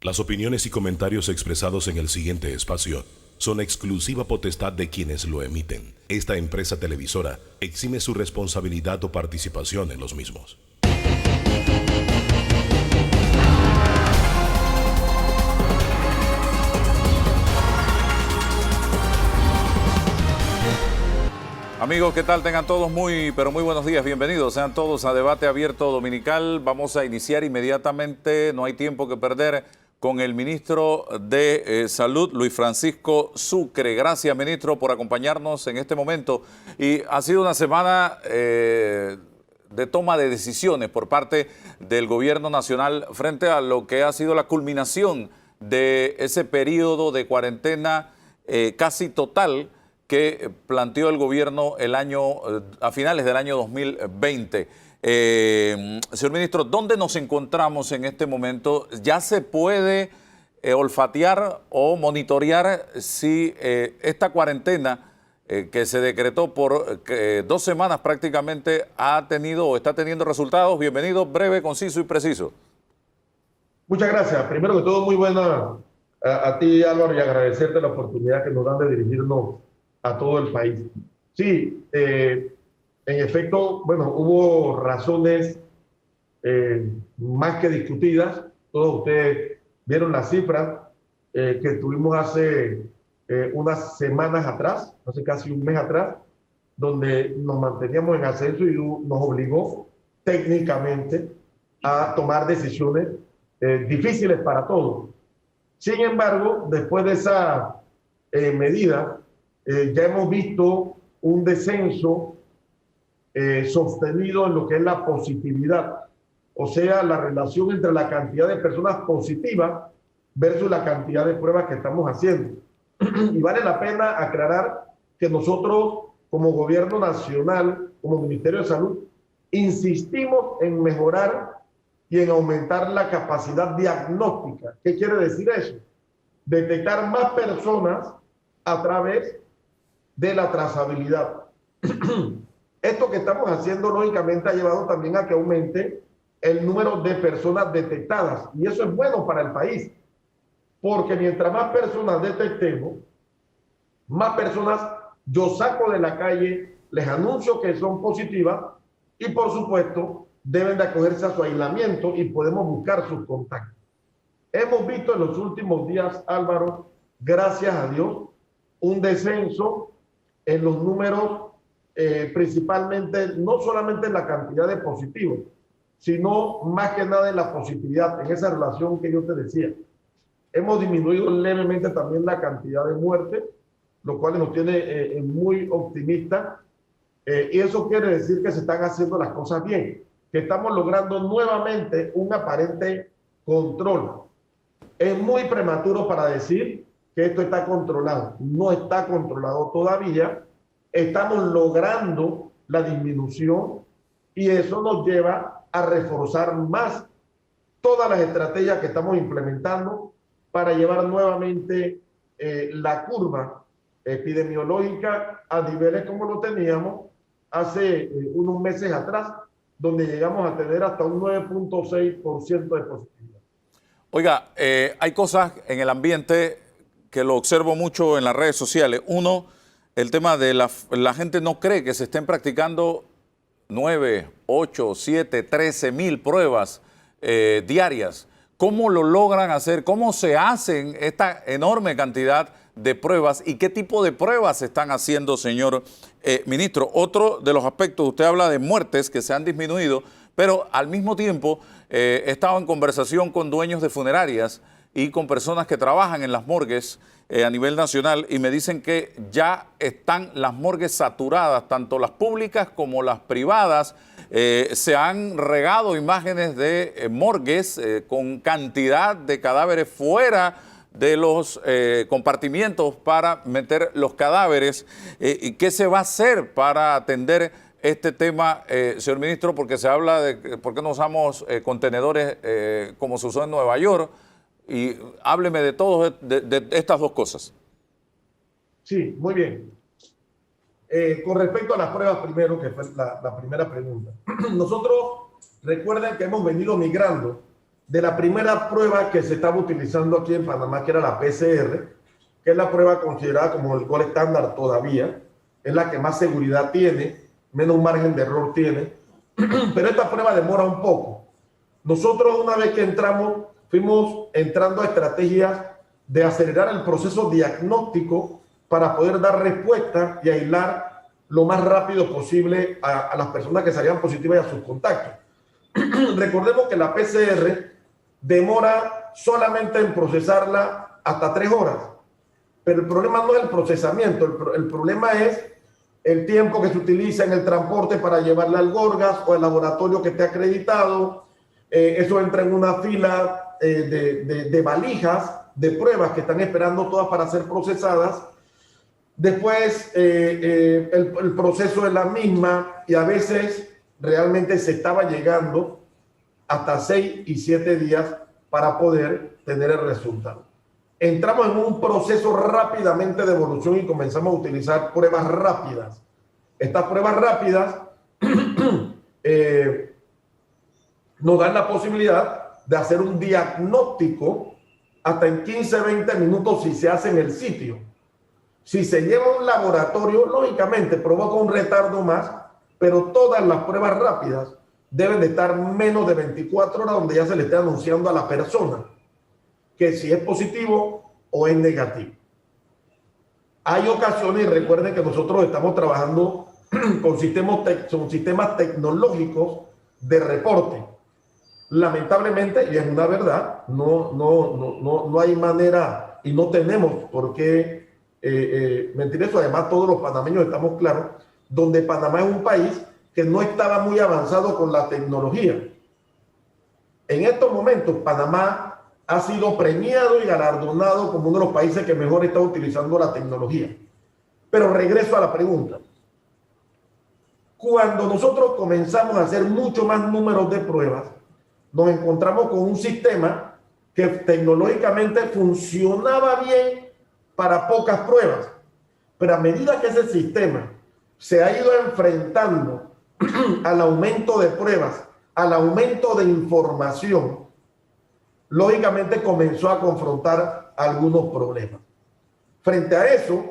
Las opiniones y comentarios expresados en el siguiente espacio son exclusiva potestad de quienes lo emiten. Esta empresa televisora exime su responsabilidad o participación en los mismos. Amigos, ¿qué tal? Tengan todos muy buenos días. Bienvenidos sean todos a Debate Abierto Dominical. Vamos a iniciar inmediatamente, no hay tiempo que perder, con el ministro de Salud, Luis Francisco Sucre. Gracias, ministro, por acompañarnos en este momento. Y ha sido una semana de toma de decisiones por parte del gobierno nacional frente a lo que ha sido la culminación de ese periodo de cuarentena casi total que planteó el gobierno a finales del año 2020. Señor ministro, ¿dónde nos encontramos en este momento? ¿Ya se puede olfatear o monitorear si esta cuarentena que se decretó por 2 semanas prácticamente ha tenido o está teniendo resultados? Bienvenido, breve, conciso y preciso. Muchas gracias. Primero que todo, muy buena a ti, Álvaro, y agradecerte la oportunidad que nos dan de dirigirnos a todo el país. Sí, en efecto, bueno, hubo razones más que discutidas. Todos ustedes vieron las cifras que tuvimos hace unas semanas atrás, hace casi un mes atrás, donde nos manteníamos en ascenso y nos obligó técnicamente a tomar decisiones difíciles para todos. Sin embargo, después de esa medida, ya hemos visto un descenso sostenido en lo que es la positividad, o sea, la relación entre la cantidad de personas positivas versus la cantidad de pruebas que estamos haciendo. Y vale la pena aclarar que nosotros, como gobierno nacional, como Ministerio de Salud, insistimos en mejorar y en aumentar la capacidad diagnóstica. ¿Qué quiere decir eso? Detectar más personas a través de la trazabilidad. Esto que estamos haciendo, lógicamente, ha llevado también a que aumente el número de personas detectadas. Y eso es bueno para el país, porque mientras más personas detectemos, más personas yo saco de la calle, les anuncio que son positivas y, por supuesto, deben de acogerse a su aislamiento y podemos buscar sus contactos. Hemos visto en los últimos días, Álvaro, gracias a Dios, un descenso en los números, principalmente, no solamente en la cantidad de positivos, sino más que nada en la positividad, en esa relación que yo te decía. Hemos disminuido levemente también la cantidad de muertes, lo cual nos tiene muy optimistas, y eso quiere decir que se están haciendo las cosas bien, que estamos logrando nuevamente un aparente control. Es muy prematuro para decir que esto está controlado. No está controlado todavía. Estamos logrando la disminución y eso nos lleva a reforzar más todas las estrategias que estamos implementando para llevar nuevamente la curva epidemiológica a niveles como lo teníamos hace unos meses atrás, donde llegamos a tener hasta un 9.6% de positividad. Oiga, hay cosas en el ambiente que lo observo mucho en las redes sociales. Uno, el tema de la gente no cree que se estén practicando 9, 8, 7, 13 mil pruebas diarias. ¿Cómo lo logran hacer? ¿Cómo se hacen esta enorme cantidad de pruebas? ¿Y qué tipo de pruebas se están haciendo, señor ministro? Otro de los aspectos, usted habla de muertes que se han disminuido, pero al mismo tiempo he estado en conversación con dueños de funerarias y con personas que trabajan en las morgues a nivel nacional y me dicen que ya están las morgues saturadas, tanto las públicas como las privadas. Se han regado imágenes de morgues con cantidad de cadáveres fuera de los compartimientos para meter los cadáveres. ¿Y qué se va a hacer para atender este tema, señor ministro? Porque se habla de por qué no usamos contenedores como se usó en Nueva York. Y hábleme de todas de estas dos cosas. Sí, muy bien. Con respecto a las pruebas primero, que fue la primera pregunta. Nosotros, recuerden que hemos venido migrando de la primera prueba que se estaba utilizando aquí en Panamá, que era la PCR, que es la prueba considerada como el gold estándar todavía, es la que más seguridad tiene, menos margen de error tiene, pero esta prueba demora un poco. Nosotros una vez que entramos, fuimos entrando a estrategias de acelerar el proceso diagnóstico para poder dar respuesta y aislar lo más rápido posible a las personas que salían positivas y a sus contactos. Recordemos que la PCR demora solamente en procesarla hasta 3 horas, pero el problema no es el procesamiento, el problema es el tiempo que se utiliza en el transporte para llevarla al Gorgas o al laboratorio que esté acreditado. Eso entra en una fila de valijas de pruebas que están esperando todas para ser procesadas. Después el proceso es la misma y a veces realmente se estaba llegando hasta 6 y 7 días para poder tener el resultado. Entramos en un proceso rápidamente de evolución y comenzamos a utilizar pruebas rápidas. Estas pruebas rápidas nos dan la posibilidad de hacer un diagnóstico hasta en 15-20 minutos si se hace en el sitio. Si se lleva a un laboratorio, lógicamente provoca un retardo más, pero todas las pruebas rápidas deben de estar menos de 24 horas donde ya se le esté anunciando a la persona que si es positivo o es negativo. Hay ocasiones, y recuerden que nosotros estamos trabajando con sistemas tecnológicos de reporte. Lamentablemente, y es una verdad, no hay manera y no tenemos por qué mentir eso. Además, todos los panameños estamos claros, donde Panamá es un país que no estaba muy avanzado con la tecnología. En estos momentos, Panamá ha sido premiado y galardonado como uno de los países que mejor está utilizando la tecnología. Pero regreso a la pregunta. Cuando nosotros comenzamos a hacer mucho más números de pruebas, nos encontramos con un sistema que tecnológicamente funcionaba bien para pocas pruebas. Pero a medida que ese sistema se ha ido enfrentando al aumento de pruebas, al aumento de información, lógicamente comenzó a confrontar algunos problemas. Frente a eso,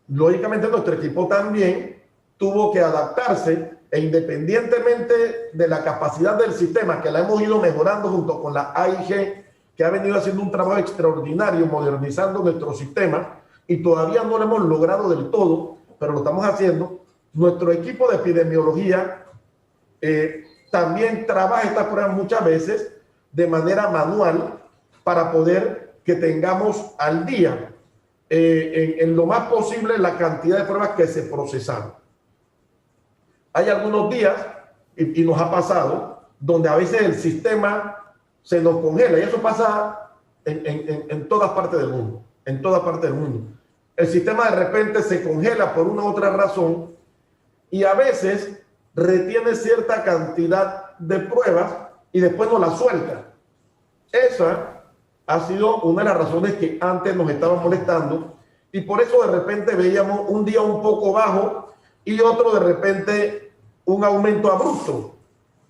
lógicamente nuestro equipo también tuvo que adaptarse e independientemente de la capacidad del sistema, que la hemos ido mejorando junto con la AIG, que ha venido haciendo un trabajo extraordinario modernizando nuestro sistema y todavía no lo hemos logrado del todo, pero lo estamos haciendo. Nuestro equipo de epidemiología también trabaja estas pruebas muchas veces de manera manual para poder que tengamos al día en lo más posible la cantidad de pruebas que se procesaron. Hay algunos días, y nos ha pasado, donde a veces el sistema se nos congela, y eso pasa en todas partes del mundo, en todas partes del mundo. El sistema de repente se congela por una u otra razón, y a veces retiene cierta cantidad de pruebas y después nos la suelta. Esa ha sido una de las razones que antes nos estaba molestando, y por eso de repente veíamos un día un poco bajo y otro de repente un aumento abrupto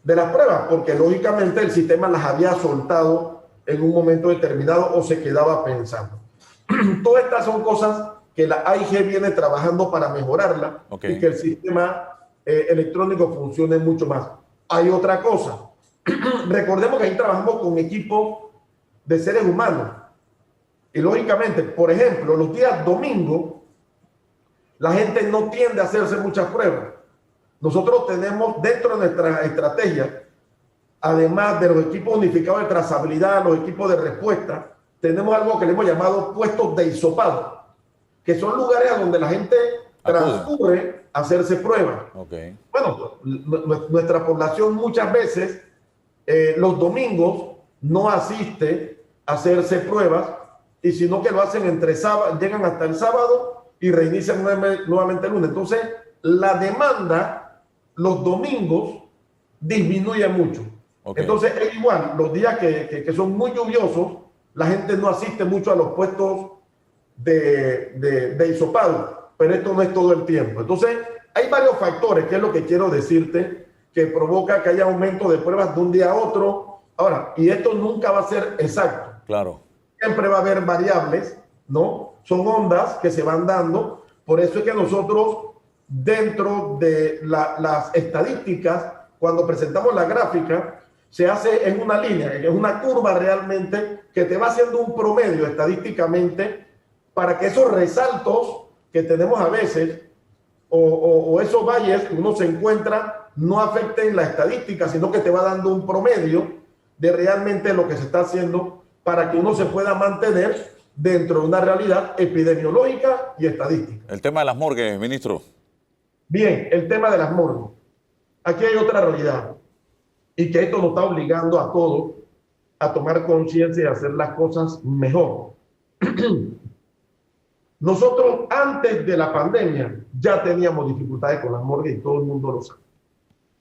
de las pruebas, porque lógicamente el sistema las había soltado en un momento determinado o se quedaba pensando. Todas estas son cosas que la AIG viene trabajando para mejorarla, okay, y que el sistema electrónico funcione mucho más. Hay otra cosa. Recordemos que ahí trabajamos con equipos de seres humanos. Y lógicamente, por ejemplo, los días domingos, la gente no tiende a hacerse muchas pruebas. Nosotros tenemos dentro de nuestra estrategia, además de los equipos unificados de trazabilidad, los equipos de respuesta, tenemos algo que le hemos llamado puestos de hisopado, que son lugares a donde la gente transcurre a hacerse pruebas. Okay. Bueno, nuestra población muchas veces los domingos no asiste a hacerse pruebas, y sino que lo hacen entre sábado, llegan hasta el sábado y reinician nuevamente el lunes. Entonces, la demanda los domingos disminuye mucho. Okay. Entonces, es igual, los días que son muy lluviosos, la gente no asiste mucho a los puestos de hisopado, pero esto no es todo el tiempo. Entonces, hay varios factores, que es lo que quiero decirte, que provoca que haya aumento de pruebas de un día a otro. Ahora, y esto nunca va a ser exacto. Claro. Siempre va a haber variables, ¿no? Son ondas que se van dando. Por eso es que nosotros, dentro de las estadísticas, cuando presentamos la gráfica, se hace en una línea, es una curva realmente que te va haciendo un promedio estadísticamente para que esos resaltos que tenemos a veces o esos valles que uno se encuentra no afecten la estadística, sino que te va dando un promedio de realmente lo que se está haciendo para que uno se pueda mantener dentro de una realidad epidemiológica y estadística. El tema de las morgues, ministro. Bien, el tema de las morgues. Aquí hay otra realidad y que esto nos está obligando a todos a tomar conciencia y a hacer las cosas mejor. Nosotros antes de la pandemia ya teníamos dificultades con las morgues y todo el mundo lo sabe.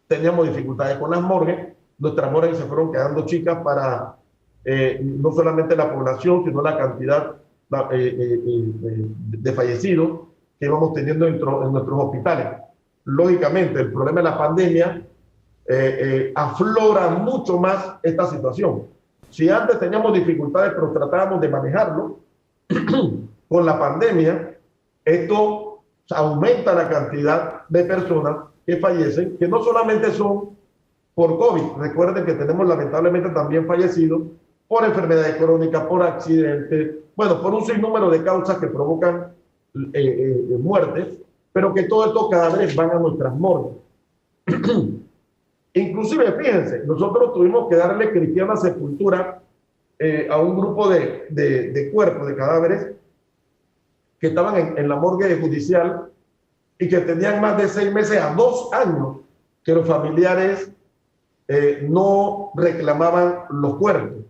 Teníamos dificultades con las morgues, nuestras morgues se fueron quedando chicas para no solamente la población, sino la cantidad de fallecidos que íbamos teniendo en nuestros hospitales. Lógicamente, el problema de la pandemia aflora mucho más esta situación. Si antes teníamos dificultades, pero tratábamos de manejarlo, con la pandemia, esto aumenta la cantidad de personas que fallecen, que no solamente son por COVID. Recuerden que tenemos lamentablemente también fallecidos por enfermedades crónicas, por accidentes, bueno, por un sinnúmero de causas que provocan muertes, pero que todo esto cada vez van a nuestras morgues. Inclusive, fíjense, nosotros tuvimos que darle cristiana sepultura a un grupo de cuerpos, de cadáveres, que estaban en la morgue judicial y que tenían más de 6 meses a 2 años que los familiares no reclamaban los cuerpos.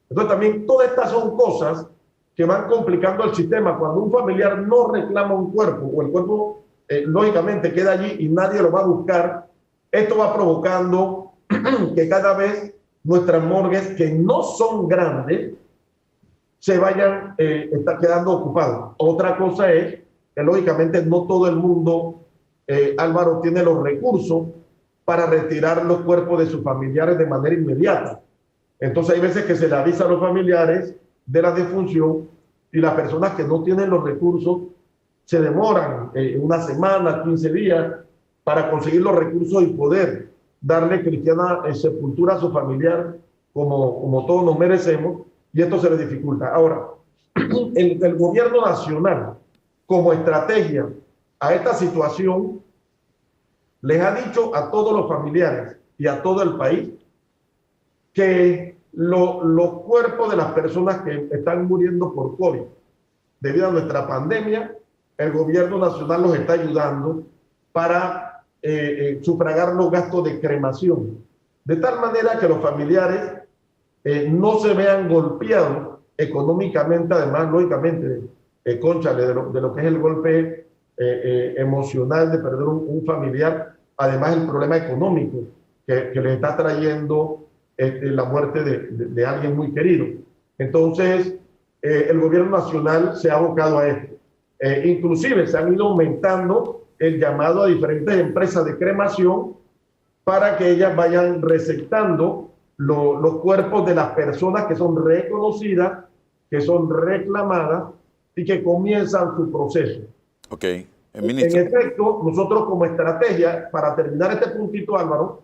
Entonces también todas estas son cosas que van complicando el sistema. Cuando un familiar no reclama un cuerpo o el cuerpo lógicamente queda allí y nadie lo va a buscar, esto va provocando que cada vez nuestras morgues, que no son grandes, se vayan está quedando ocupados. Otra cosa es que lógicamente no todo el mundo, Álvaro, tiene los recursos para retirar los cuerpos de sus familiares de manera inmediata. Entonces hay veces que se le avisa a los familiares de la defunción y las personas que no tienen los recursos se demoran una semana, 15 días para conseguir los recursos y poder darle cristiana sepultura a su familiar como todos nos merecemos, y esto se le dificulta. Ahora, el gobierno nacional, como estrategia a esta situación, les ha dicho a todos los familiares y a todo el país que los cuerpos de las personas que están muriendo por COVID, debido a nuestra pandemia, el gobierno nacional los está ayudando para sufragar los gastos de cremación, de tal manera que los familiares no se vean golpeados económicamente, además, lógicamente, cónchale, de lo que es el golpe emocional de perder un familiar, además el problema económico que les está trayendo la muerte de alguien muy querido. Entonces, el gobierno nacional se ha abocado a esto. Inclusive se han ido aumentando el llamado a diferentes empresas de cremación para que ellas vayan recetando los cuerpos de las personas que son reconocidas, que son reclamadas y que comienzan su proceso. Ok. En efecto, nosotros como estrategia, para terminar este puntito, Álvaro,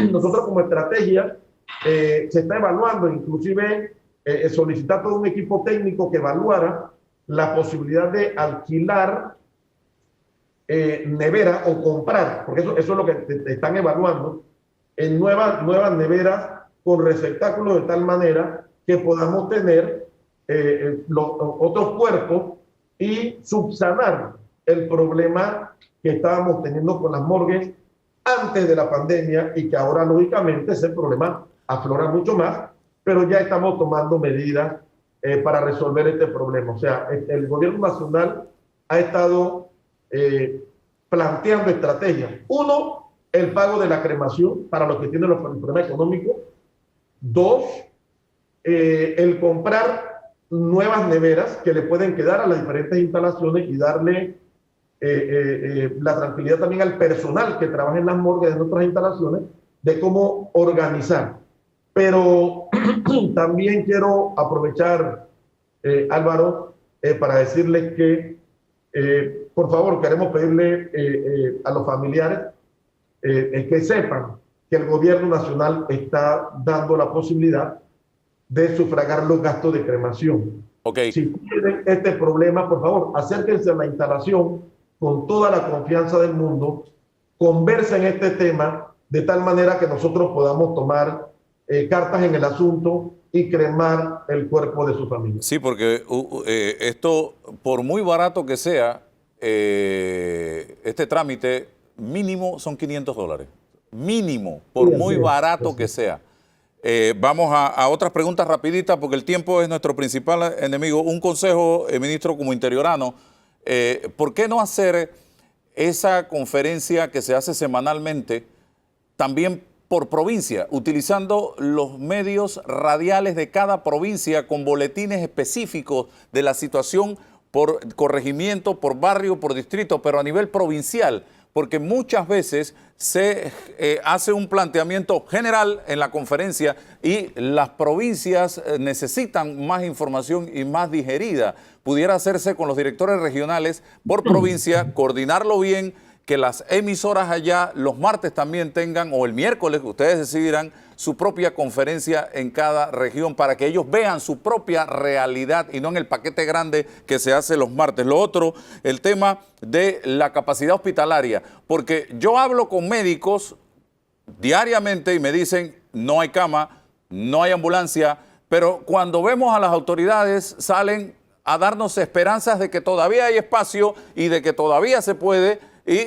nosotros como estrategia se está evaluando, inclusive solicitar todo un equipo técnico que evaluara la posibilidad de alquilar nevera o comprar, porque eso es lo que te están evaluando, en nuevas neveras con receptáculos de tal manera que podamos tener otros cuerpos y subsanar el problema que estábamos teniendo con las morgues antes de la pandemia y que ahora lógicamente ese problema aflora mucho más, pero ya estamos tomando medidas para resolver este problema. O sea, el gobierno nacional ha estado planteando estrategias. Uno, el pago de la cremación para los que tienen el problema económico. Dos, el comprar nuevas neveras que le pueden quedar a las diferentes instalaciones y darle la tranquilidad también al personal que trabaja en las morgues de nuestras instalaciones de cómo organizar. Pero también quiero aprovechar, Álvaro, para decirles que, por favor, queremos pedirle a los familiares que sepan que el gobierno nacional está dando la posibilidad de sufragar los gastos de cremación. Okay. Si tienen este problema, por favor, acérquense a la instalación con toda la confianza del mundo, conversen este tema de tal manera que nosotros podamos tomar cartas en el asunto y cremar el cuerpo de su familia. Sí, porque esto, por muy barato que sea, este trámite mínimo son $500. Mínimo, por muy barato que sea. Vamos a otras preguntas rapiditas porque el tiempo es nuestro principal enemigo. Un consejo, ministro, como interiorano, ¿por qué no hacer esa conferencia que se hace semanalmente también por provincia, utilizando los medios radiales de cada provincia con boletines específicos de la situación por corregimiento, por barrio, por distrito, pero a nivel provincial? Porque muchas veces se hace un planteamiento general en la conferencia y las provincias necesitan más información y más digerida. Pudiera hacerse con los directores regionales por provincia, coordinarlo bien, que las emisoras allá los martes también tengan, o el miércoles, ustedes decidirán, su propia conferencia en cada región para que ellos vean su propia realidad y no en el paquete grande que se hace los martes. Lo otro, el tema de la capacidad hospitalaria, porque yo hablo con médicos diariamente y me dicen no hay cama, no hay ambulancia, pero cuando vemos a las autoridades salen a darnos esperanzas de que todavía hay espacio y de que todavía se puede, y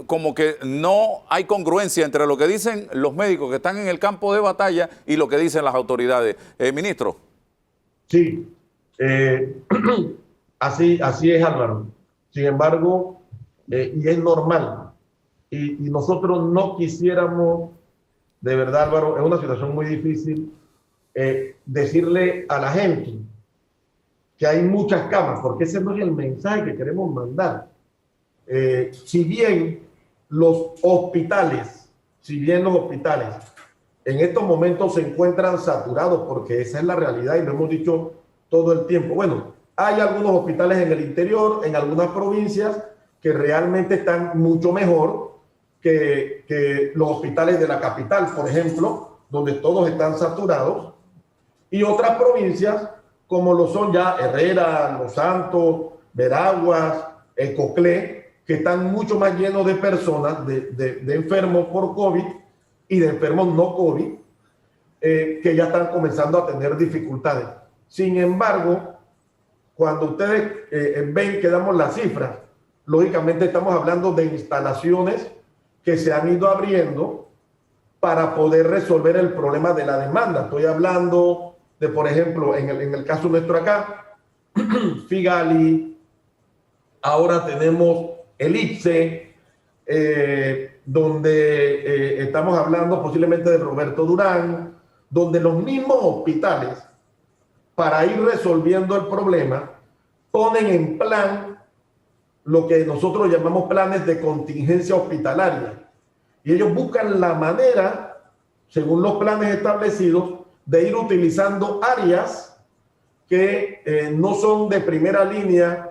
como que no hay congruencia entre lo que dicen los médicos que están en el campo de batalla y lo que dicen las autoridades. Ministro. Sí, así es, Álvaro. Sin embargo, y es normal, y nosotros no quisiéramos, de verdad, Álvaro, es una situación muy difícil, decirle a la gente que hay muchas camas, porque ese no es el mensaje que queremos mandar. Si bien los hospitales en estos momentos se encuentran saturados, porque esa es la realidad y lo hemos dicho todo el tiempo. Bueno, hay algunos hospitales en el interior, en algunas provincias, que realmente están mucho mejor que los hospitales de la capital, por ejemplo, donde todos están saturados, y otras provincias, como lo son ya Herrera, Los Santos, Veraguas, Coclé, que están mucho más llenos de personas, de enfermos por COVID y de enfermos no COVID, que ya están comenzando a tener dificultades. Sin embargo, cuando ustedes ven que damos las cifras, lógicamente estamos hablando de instalaciones que se han ido abriendo para poder resolver el problema de la demanda. Estoy hablando de, por ejemplo, en el caso nuestro acá, Figali, ahora tenemos el IPSE, donde estamos hablando posiblemente de Roberto Durán, donde los mismos hospitales, para ir resolviendo el problema, ponen en plan lo que nosotros llamamos planes de contingencia hospitalaria. Y ellos buscan la manera, según los planes establecidos, de ir utilizando áreas que no son de primera línea,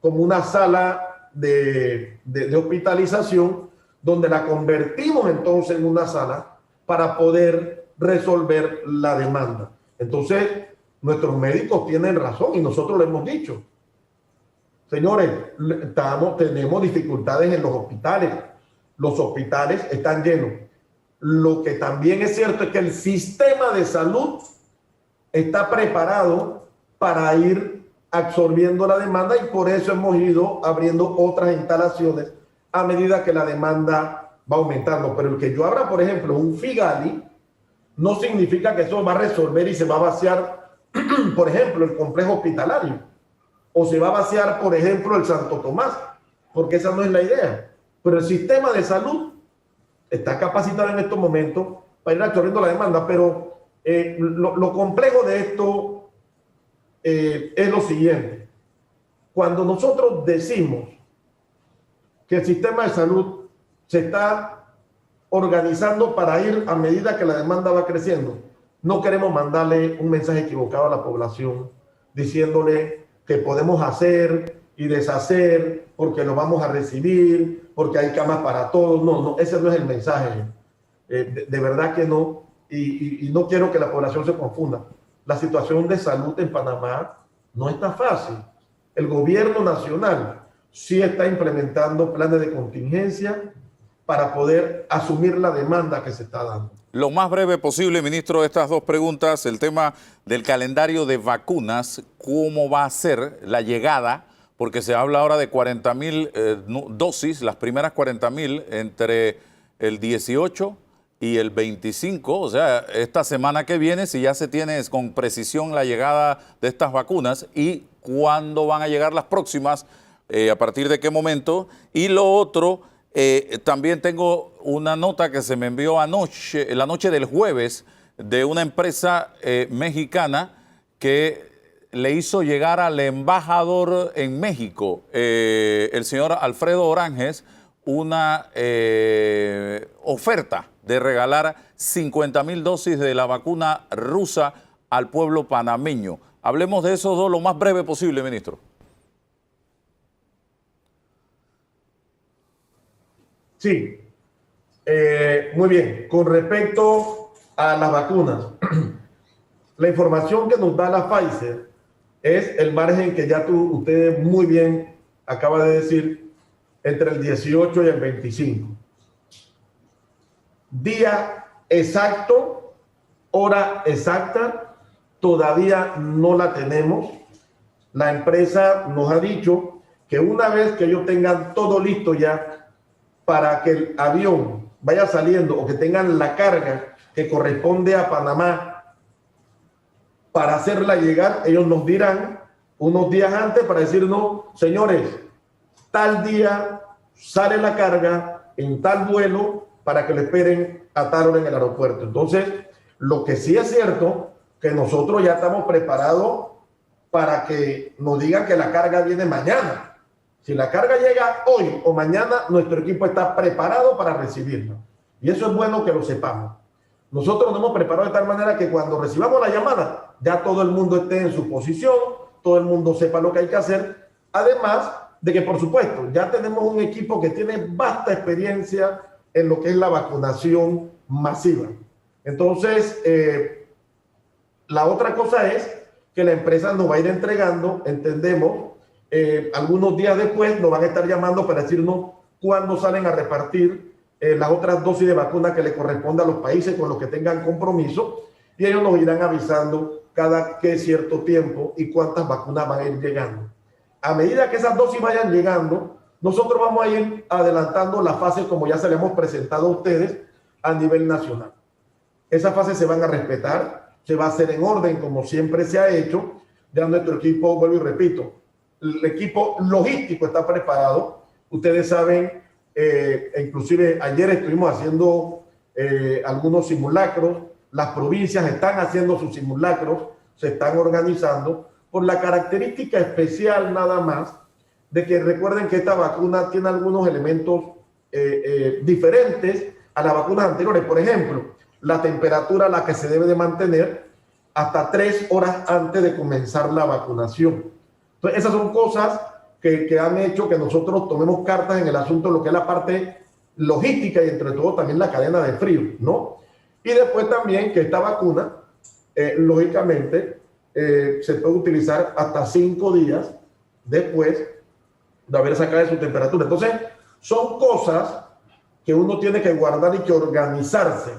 como una sala de hospitalización, donde la convertimos entonces en una sala para poder resolver la demanda. Entonces, nuestros médicos tienen razón y nosotros lo hemos dicho. Señores, tenemos dificultades en los hospitales. Los hospitales están llenos. Lo que también es cierto es que el sistema de salud está preparado para ir absorbiendo la demanda y por eso hemos ido abriendo otras instalaciones a medida que la demanda va aumentando. Pero el que yo abra, por ejemplo, un Figali, no significa que eso va a resolver y se va a vaciar, por ejemplo, el complejo hospitalario, o se va a vaciar, por ejemplo, el Santo Tomás, porque esa no es la idea. Pero el sistema de salud está capacitado en estos momentos para ir absorbiendo la demanda, pero lo complejo de esto es lo siguiente. Cuando nosotros decimos que el sistema de salud se está organizando para ir a medida que la demanda va creciendo, no queremos mandarle un mensaje equivocado a la población diciéndole que podemos hacer y deshacer porque lo vamos a recibir, porque hay camas para todos. No, no, ese no es el mensaje. De verdad que no. Y no quiero que la población se confunda. La situación de salud en Panamá no está fácil. El gobierno nacional sí está implementando planes de contingencia para poder asumir la demanda que se está dando. Lo más breve posible, ministro, estas dos preguntas. El tema del calendario de vacunas, ¿cómo va a ser la llegada? Porque se habla ahora de 40,000 dosis, las primeras 40,000 entre el 18 y el 25, o sea, esta semana que viene, si ya se tiene con precisión la llegada de estas vacunas y cuándo van a llegar las próximas, a partir de qué momento. Y lo otro, también tengo una nota que se me envió anoche, la noche del jueves, de una empresa mexicana que le hizo llegar al embajador en México, el señor Alfredo Oranges, una oferta de regalar 50,000 dosis de la vacuna rusa al pueblo panameño. Hablemos de esos dos lo más breve posible, ministro. Sí, muy bien. Con respecto a las vacunas, la información que nos da la Pfizer es el margen que ya usted muy bien acaba de decir, entre el 18 y el 25. Día exacto, hora exacta, todavía no la tenemos. La empresa nos ha dicho que una vez que ellos tengan todo listo ya para que el avión vaya saliendo o que tengan la carga que corresponde a Panamá para hacerla llegar, ellos nos dirán unos días antes para decirnos, señores, tal día sale la carga en tal vuelo para que le esperen a tal hora en el aeropuerto. Entonces, lo que sí es cierto, que nosotros ya estamos preparados para que nos digan que la carga viene mañana. Si la carga llega hoy o mañana, nuestro equipo está preparado para recibirla. Y eso es bueno que lo sepamos. Nosotros nos hemos preparado de tal manera que cuando recibamos la llamada, ya todo el mundo esté en su posición, todo el mundo sepa lo que hay que hacer. Además de que, por supuesto, ya tenemos un equipo que tiene vasta experiencia en lo que es la vacunación masiva. Entonces, la otra cosa es que la empresa nos va a ir entregando, entendemos, algunos días después nos van a estar llamando para decirnos cuándo salen a repartir las otras dosis de vacuna que le corresponde a los países con los que tengan compromiso, y ellos nos irán avisando cada que cierto tiempo y cuántas vacunas van a ir llegando. A medida que esas dosis vayan llegando, nosotros vamos a ir adelantando la fase como ya se le hemos presentado a ustedes a nivel nacional. Esas fases se van a respetar, se va a hacer en orden como siempre se ha hecho. Ya nuestro equipo, vuelvo y repito, el equipo logístico está preparado. Ustedes saben, inclusive ayer estuvimos haciendo algunos simulacros. Las provincias están haciendo sus simulacros, se están organizando por la característica especial nada más de que recuerden que esta vacuna tiene algunos elementos diferentes a las vacunas anteriores. Por ejemplo, la temperatura a la que se debe de mantener hasta 3 horas antes de comenzar la vacunación. Entonces, esas son cosas que han hecho que nosotros tomemos cartas en el asunto de lo que es la parte logística y entre todo también la cadena de frío, ¿no? Y después también que esta vacuna, lógicamente, se puede utilizar hasta 5 días después de haber sacado de su temperatura. Entonces, son cosas que uno tiene que guardar y que organizarse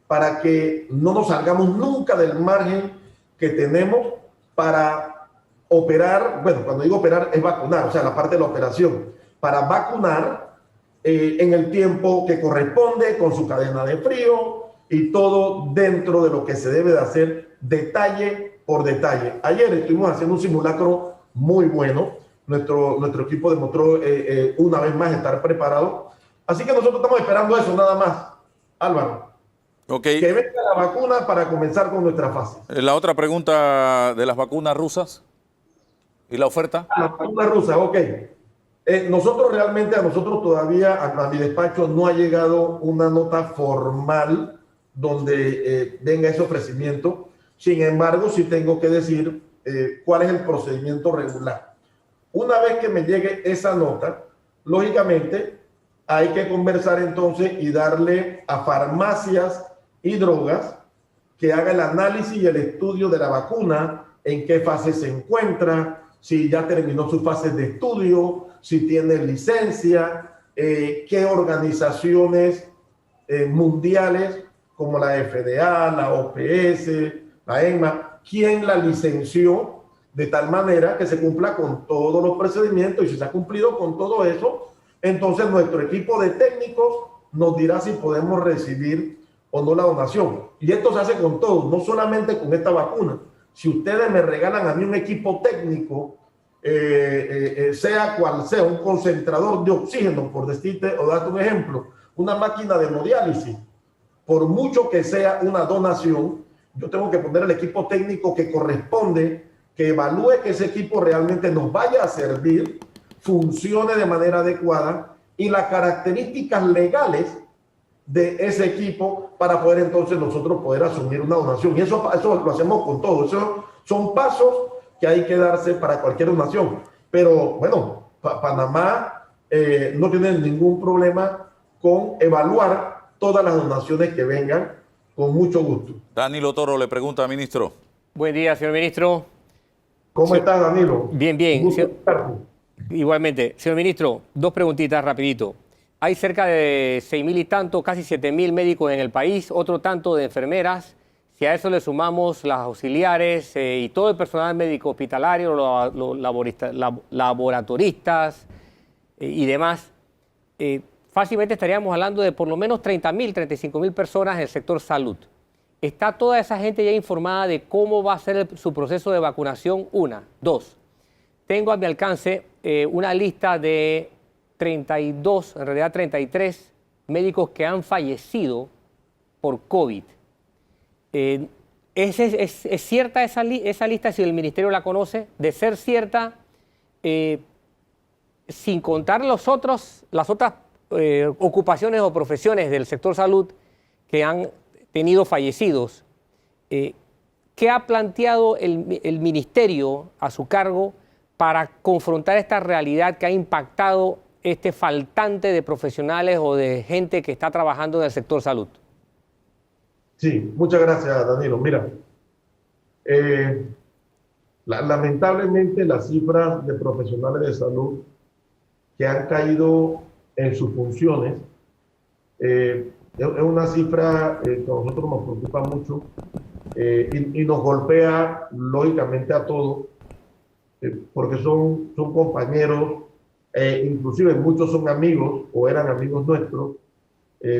para que no nos salgamos nunca del margen que tenemos para operar. Bueno, cuando digo operar es vacunar, o sea, la parte de la operación, para vacunar en el tiempo que corresponde, con su cadena de frío y todo dentro de lo que se debe de hacer detalle por detalle. Ayer estuvimos haciendo un simulacro muy bueno. Nuestro equipo demostró una vez más estar preparado. Así que nosotros estamos esperando eso nada más, Álvaro. Okay. Que venga la vacuna para comenzar con nuestra fase. La otra pregunta de las vacunas rusas y la oferta. La vacuna rusa, ok. Nosotros realmente, a nosotros todavía, a mi despacho no ha llegado una nota formal donde venga ese ofrecimiento. Sin embargo, sí tengo que decir cuál es el procedimiento regular. Una vez que me llegue esa nota, lógicamente hay que conversar entonces y darle a farmacias y drogas que haga el análisis y el estudio de la vacuna, en qué fase se encuentra, si ya terminó su fase de estudio, si tiene licencia, qué organizaciones mundiales como la FDA, la OPS, la EMA, quién la licenció de tal manera que se cumpla con todos los procedimientos, y si se ha cumplido con todo eso, entonces nuestro equipo de técnicos nos dirá si podemos recibir o no la donación. Y esto se hace con todo, no solamente con esta vacuna. Si ustedes me regalan a mí un equipo técnico, sea cual sea, un concentrador de oxígeno, por decirte o darte un ejemplo, una máquina de hemodiálisis, por mucho que sea una donación, yo tengo que poner el equipo técnico que corresponde, que evalúe que ese equipo realmente nos vaya a servir, funcione de manera adecuada, y las características legales de ese equipo para poder entonces nosotros poder asumir una donación. Y eso lo hacemos con todo. Eso son pasos que hay que darse para cualquier donación. Pero bueno, Panamá no tiene ningún problema con evaluar todas las donaciones que vengan, con mucho gusto. Danilo Toro le pregunta al ministro. Buen día, señor ministro. ¿Cómo estás, Danilo? Bien, bien. Gusto Igualmente. Señor ministro, dos preguntitas rapidito. Hay cerca de 6.000 y tanto, casi 7.000 médicos en el país, otro tanto de enfermeras. Si a eso le sumamos las auxiliares y todo el personal médico hospitalario, los laboratoristas y demás, fácilmente estaríamos hablando de por lo menos 30.000, 35.000 personas en el sector salud. ¿Está toda esa gente ya informada de cómo va a ser su proceso de vacunación? Una. Dos, tengo a mi alcance una lista de 32, en realidad 33 médicos que han fallecido por COVID. ¿Es cierta esa lista, si el ministerio la conoce? De ser cierta, sin contar las otras ocupaciones o profesiones del sector salud que han tenido fallecidos, ¿qué ha planteado el ministerio a su cargo para confrontar esta realidad que ha impactado este faltante de profesionales o de gente que está trabajando en el sector salud? Sí, muchas gracias, Danilo. Mira, lamentablemente las cifras de profesionales de salud que han caído en sus funciones es una cifra que a nosotros nos preocupa mucho y nos golpea lógicamente a todos, porque son compañeros, inclusive muchos son amigos o eran amigos nuestros,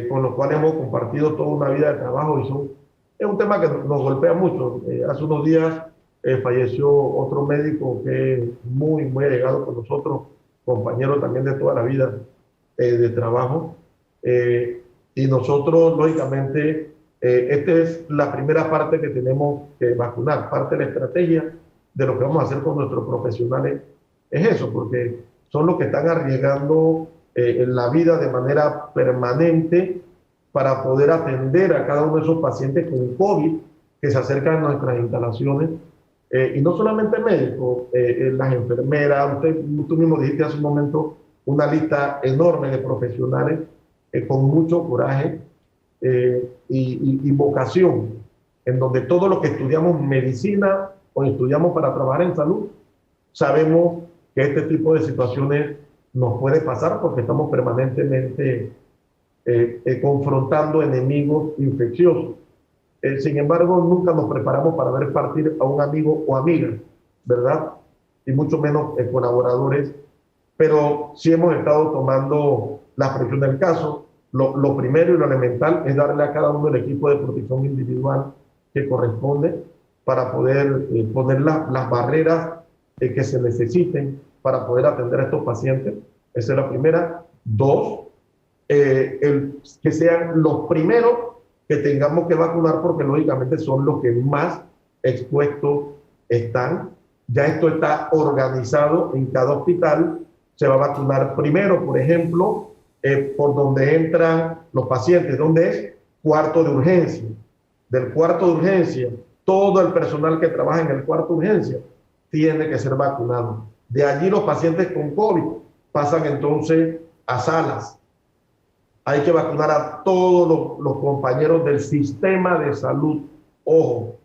con los cuales hemos compartido toda una vida de trabajo, y es un tema que nos golpea mucho. Hace unos días falleció otro médico que es muy, muy allegado con nosotros, compañero también de toda la vida de trabajo, y nosotros lógicamente esta es la primera parte que tenemos que vacunar. Parte de la estrategia de lo que vamos a hacer con nuestros profesionales es eso, porque son los que están arriesgando en la vida de manera permanente para poder atender a cada uno de esos pacientes con COVID que se acercan a nuestras instalaciones. Y no solamente médicos, las enfermeras, tú mismo dijiste hace un momento una lista enorme de profesionales con mucho coraje y vocación, en donde todos los que estudiamos medicina o estudiamos para trabajar en salud, sabemos que este tipo de situaciones nos puede pasar porque estamos permanentemente confrontando enemigos infecciosos. Sin embargo, nunca nos preparamos para ver partir a un amigo o amiga, ¿verdad? Y mucho menos colaboradores, pero sí hemos estado tomando la presión del caso. Lo primero y lo elemental es darle a cada uno el equipo de protección individual que corresponde para poder poner las barreras que se necesiten para poder atender a estos pacientes. Esa es la primera. Dos, que sean los primeros que tengamos que vacunar, porque lógicamente son los que más expuestos están. Ya esto está organizado en cada hospital. Se va a vacunar primero, por ejemplo, por donde entran los pacientes. ¿Dónde es? cuarto de urgencia. Del cuarto de urgencia, todo el personal que trabaja en el cuarto de urgencia tiene que ser vacunado. De allí los pacientes con COVID pasan entonces a salas. Hay que vacunar a todos los compañeros del sistema de salud. Ojo,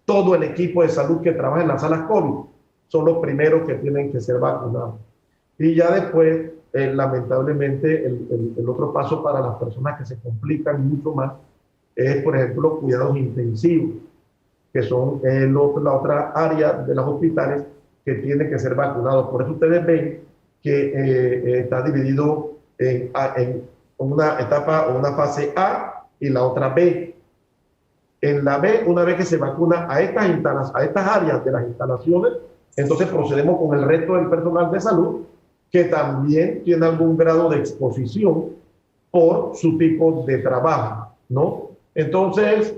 todo el equipo de salud que trabaja en las salas COVID son los primeros que tienen que ser vacunados. Y ya después, lamentablemente, el otro paso para las personas que se complican mucho más es, por ejemplo, los cuidados intensivos, que son la otra área de los hospitales que tienen que ser vacunados. Por eso ustedes ven que está dividido en una etapa o una fase A y la otra B. En la B, una vez que se vacuna a estas áreas de las instalaciones, entonces procedemos con el resto del personal de salud que también tiene algún grado de exposición por su tipo de trabajo, ¿no? Entonces,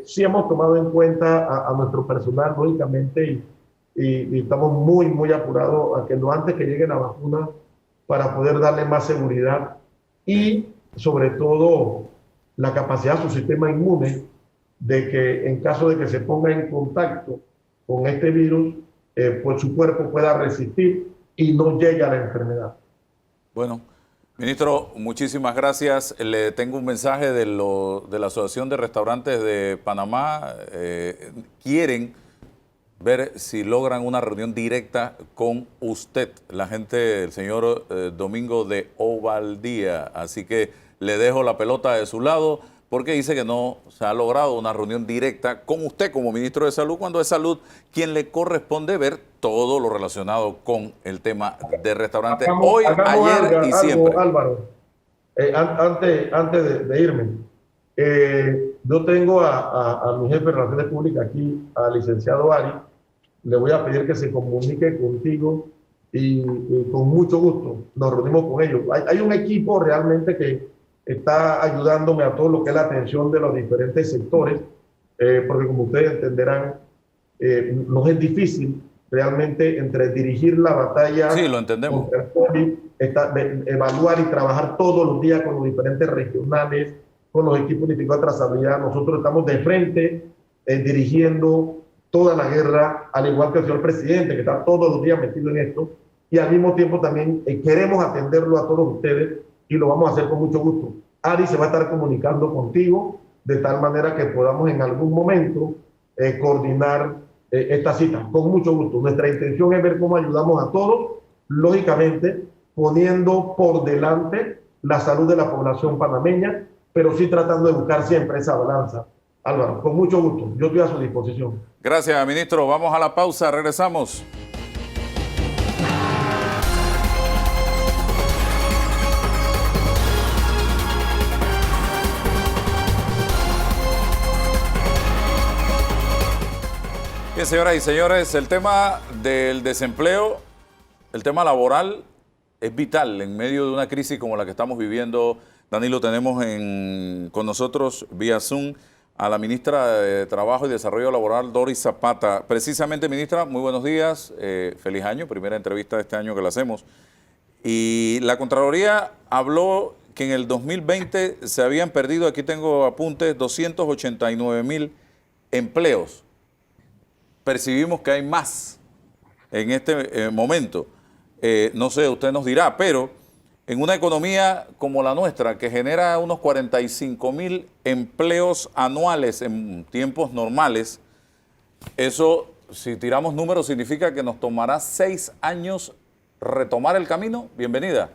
sí hemos tomado en cuenta a nuestro personal, lógicamente, y estamos muy, muy apurados a que lo antes que llegue la vacuna para poder darle más seguridad y, sobre todo, la capacidad de su sistema inmune de que en caso de que se ponga en contacto con este virus, pues su cuerpo pueda resistir y no llegue a la enfermedad. Bueno, ministro, muchísimas gracias. Le tengo un mensaje de la Asociación de Restaurantes de Panamá. Quieren ver si logran una reunión directa con usted, la gente, el señor Domingo de Ovaldía. Así que le dejo la pelota de su lado, porque dice que no se ha logrado una reunión directa con usted como ministro de Salud, cuando es Salud quien le corresponde ver todo lo relacionado con el tema de restaurantes. Hoy, ayer y siempre. Álvaro, antes de irme, yo tengo a mi jefe de Relaciones Públicas aquí, al licenciado Ari. Le voy a pedir que se comunique contigo y con mucho gusto nos reunimos con ellos. Hay un equipo realmente que está ayudándome a todo lo que es la atención de los diferentes sectores, porque como ustedes entenderán, nos es difícil realmente entre dirigir la batalla, sí, lo entendemos, contra el COVID, evaluar y trabajar todos los días con los diferentes regionales, con los equipos de trazabilidad. Nosotros estamos de frente dirigiendo toda la guerra, al igual que el señor presidente, que está todos los días metido en esto, y al mismo tiempo también queremos atenderlo a todos ustedes, y lo vamos a hacer con mucho gusto. Ari se va a estar comunicando contigo, de tal manera que podamos en algún momento coordinar esta cita, con mucho gusto. Nuestra intención es ver cómo ayudamos a todos, lógicamente poniendo por delante la salud de la población panameña, pero sí tratando de buscar siempre esa balanza. Álvaro, con mucho gusto, yo estoy a su disposición. Gracias, ministro. Vamos a la pausa, regresamos. Bien, señoras y señores, el tema del desempleo, el tema laboral es vital en medio de una crisis como la que estamos viviendo. Danilo, tenemos con nosotros vía Zoom a la ministra de Trabajo y Desarrollo Laboral, Doris Zapata. Precisamente, ministra, muy buenos días, feliz año, primera entrevista de este año que la hacemos. Y la Contraloría habló que en el 2020 se habían perdido, aquí tengo apuntes, 289,000 empleos. Percibimos que hay más en este momento. No sé, usted nos dirá, pero en una economía como la nuestra, que genera unos 45,000 empleos anuales en tiempos normales, eso, si tiramos números, significa que nos tomará 6 años retomar el camino. Bienvenida.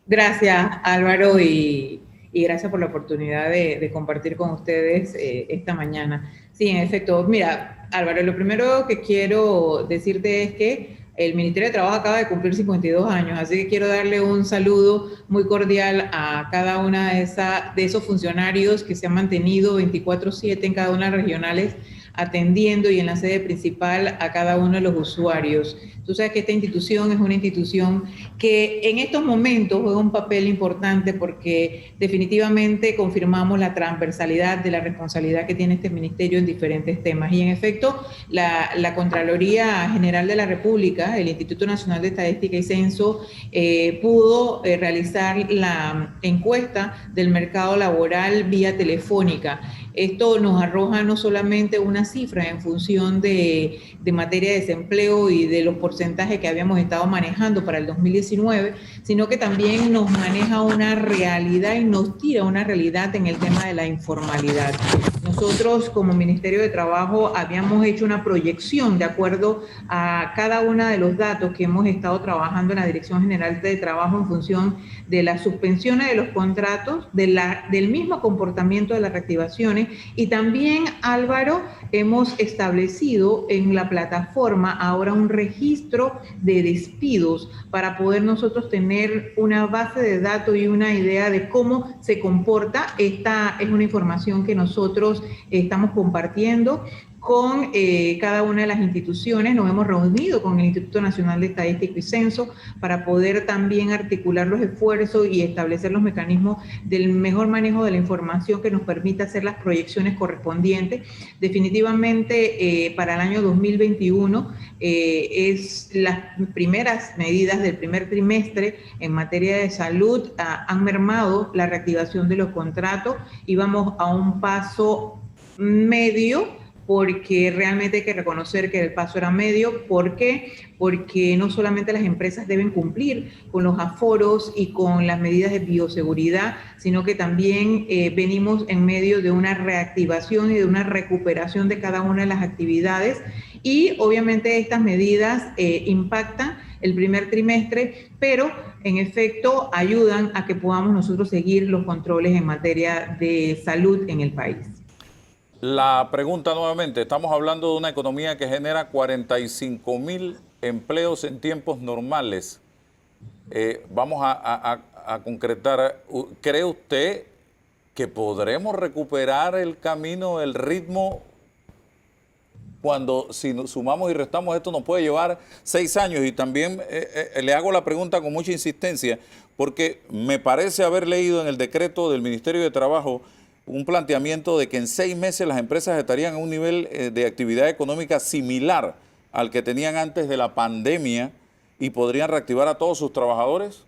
Gracias, Álvaro, y gracias por la oportunidad de compartir con ustedes esta mañana. Sí, en efecto. Mira, Álvaro, lo primero que quiero decirte es que el Ministerio de Trabajo acaba de cumplir 52 años, así que quiero darle un saludo muy cordial a cada una de esos funcionarios que se han mantenido 24/7 en cada una de las regionales, atendiendo y en la sede principal a cada uno de los usuarios. Tú sabes que esta institución es una institución que en estos momentos juega un papel importante porque definitivamente confirmamos la transversalidad de la responsabilidad que tiene este ministerio en diferentes temas. Y en efecto, la Contraloría General de la República, el Instituto Nacional de Estadística y Censo, pudo realizar la encuesta del mercado laboral vía telefónica. Esto nos arroja no solamente una cifra en función de materia de desempleo y de los porcentajes que habíamos estado manejando para el 2019, sino que también nos maneja una realidad y nos tira una realidad en el tema de la informalidad. Nosotros como Ministerio de Trabajo habíamos hecho una proyección de acuerdo a cada uno de los datos que hemos estado trabajando en la Dirección General de Trabajo en función de las suspensiones de los contratos, del mismo comportamiento de las reactivaciones, y también, Álvaro, hemos establecido en la plataforma ahora un registro de despidos para poder nosotros tener una base de datos y una idea de cómo se comporta. Esta es una información que nosotros estamos compartiendo con cada una de las instituciones. Nos hemos reunido con el Instituto Nacional de Estadística y Censo para poder también articular los esfuerzos y establecer los mecanismos del mejor manejo de la información que nos permita hacer las proyecciones correspondientes. Definitivamente para el año 2021 es las primeras medidas del primer trimestre en materia de salud han mermado la reactivación de los contratos y vamos a un paso medio, porque realmente hay que reconocer que el paso era medio. ¿Por qué? Porque no solamente las empresas deben cumplir con los aforos y con las medidas de bioseguridad, sino que también venimos en medio de una reactivación y de una recuperación de cada una de las actividades, y obviamente estas medidas impactan el primer trimestre, pero en efecto ayudan a que podamos nosotros seguir los controles en materia de salud en el país. La pregunta nuevamente, estamos hablando de una economía que genera 45.000 empleos en tiempos normales. Vamos a concretar, ¿cree usted que podremos recuperar el camino, el ritmo, cuando si sumamos y restamos esto nos puede llevar 6 años? Y también le hago la pregunta con mucha insistencia, porque me parece haber leído en el decreto del Ministerio de Trabajo un planteamiento de que en 6 meses las empresas estarían a un nivel de actividad económica similar al que tenían antes de la pandemia y podrían reactivar a todos sus trabajadores.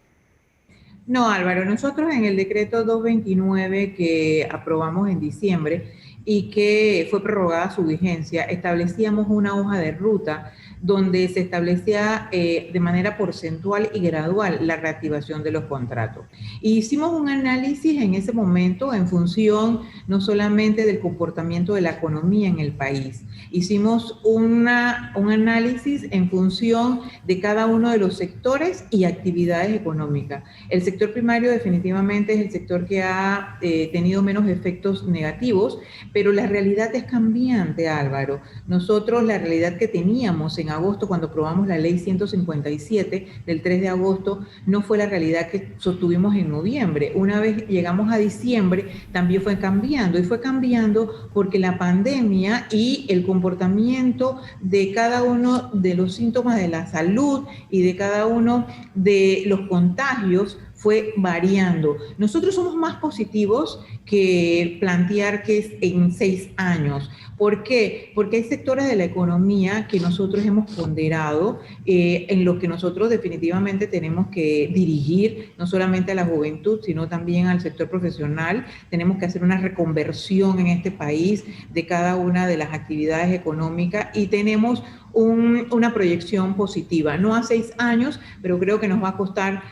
No, Álvaro, nosotros en el decreto 229 que aprobamos en diciembre y que fue prorrogada su vigencia, establecíamos una hoja de ruta donde se establecía de manera porcentual y gradual la reactivación de los contratos. Y hicimos un análisis en ese momento en función no solamente del comportamiento de la economía en el país, hicimos un análisis en función de cada uno de los sectores y actividades económicas. El sector primario definitivamente es el sector que ha tenido menos efectos negativos, pero la realidad es cambiante, Álvaro. Nosotros la realidad que teníamos en agosto cuando aprobamos la ley 157 del 3 de agosto no fue la realidad que sostuvimos en noviembre. Una vez llegamos a diciembre también fue cambiando, y fue cambiando porque la pandemia y el comportamiento de cada uno de los síntomas de la salud y de cada uno de los contagios fue variando. Nosotros somos más positivos que plantear que es en 6 años. ¿Por qué? Porque hay sectores de la economía que nosotros hemos ponderado, en los que nosotros definitivamente tenemos que dirigir, no solamente a la juventud, sino también al sector profesional. Tenemos que hacer una reconversión en este país de cada una de las actividades económicas y tenemos una proyección positiva, no a 6 años, pero creo que nos va a costar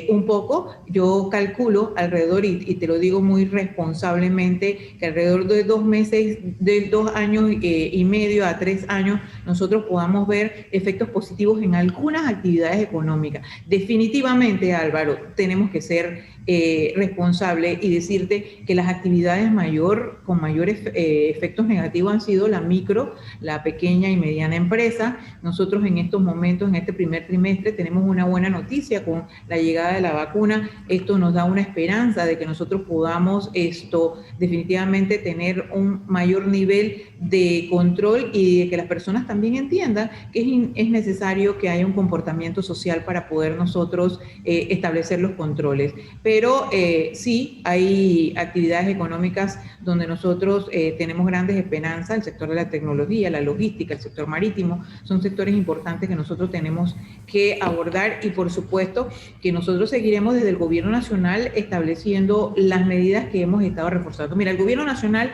un poco. Yo calculo alrededor, y te lo digo muy responsablemente, que alrededor de 2 meses, de 2 años y medio a 3 años, nosotros podamos ver efectos positivos en algunas actividades económicas. Definitivamente, Álvaro, tenemos que ser responsable y decirte que las actividades con mayores efectos negativos han sido la micro, la pequeña y mediana empresa. Nosotros en estos momentos, en este primer trimestre, tenemos una buena noticia con la llegada de la vacuna. Esto nos da una esperanza de que nosotros podamos definitivamente tener un mayor nivel de control y de que las personas también entiendan que es necesario que haya un comportamiento social para poder nosotros establecer los controles. Pero sí hay actividades económicas donde nosotros tenemos grandes esperanzas. El sector de la tecnología, la logística, el sector marítimo, son sectores importantes que nosotros tenemos que abordar, y por supuesto que nosotros seguiremos desde el gobierno nacional estableciendo las medidas que hemos estado reforzando. Mira, el gobierno nacional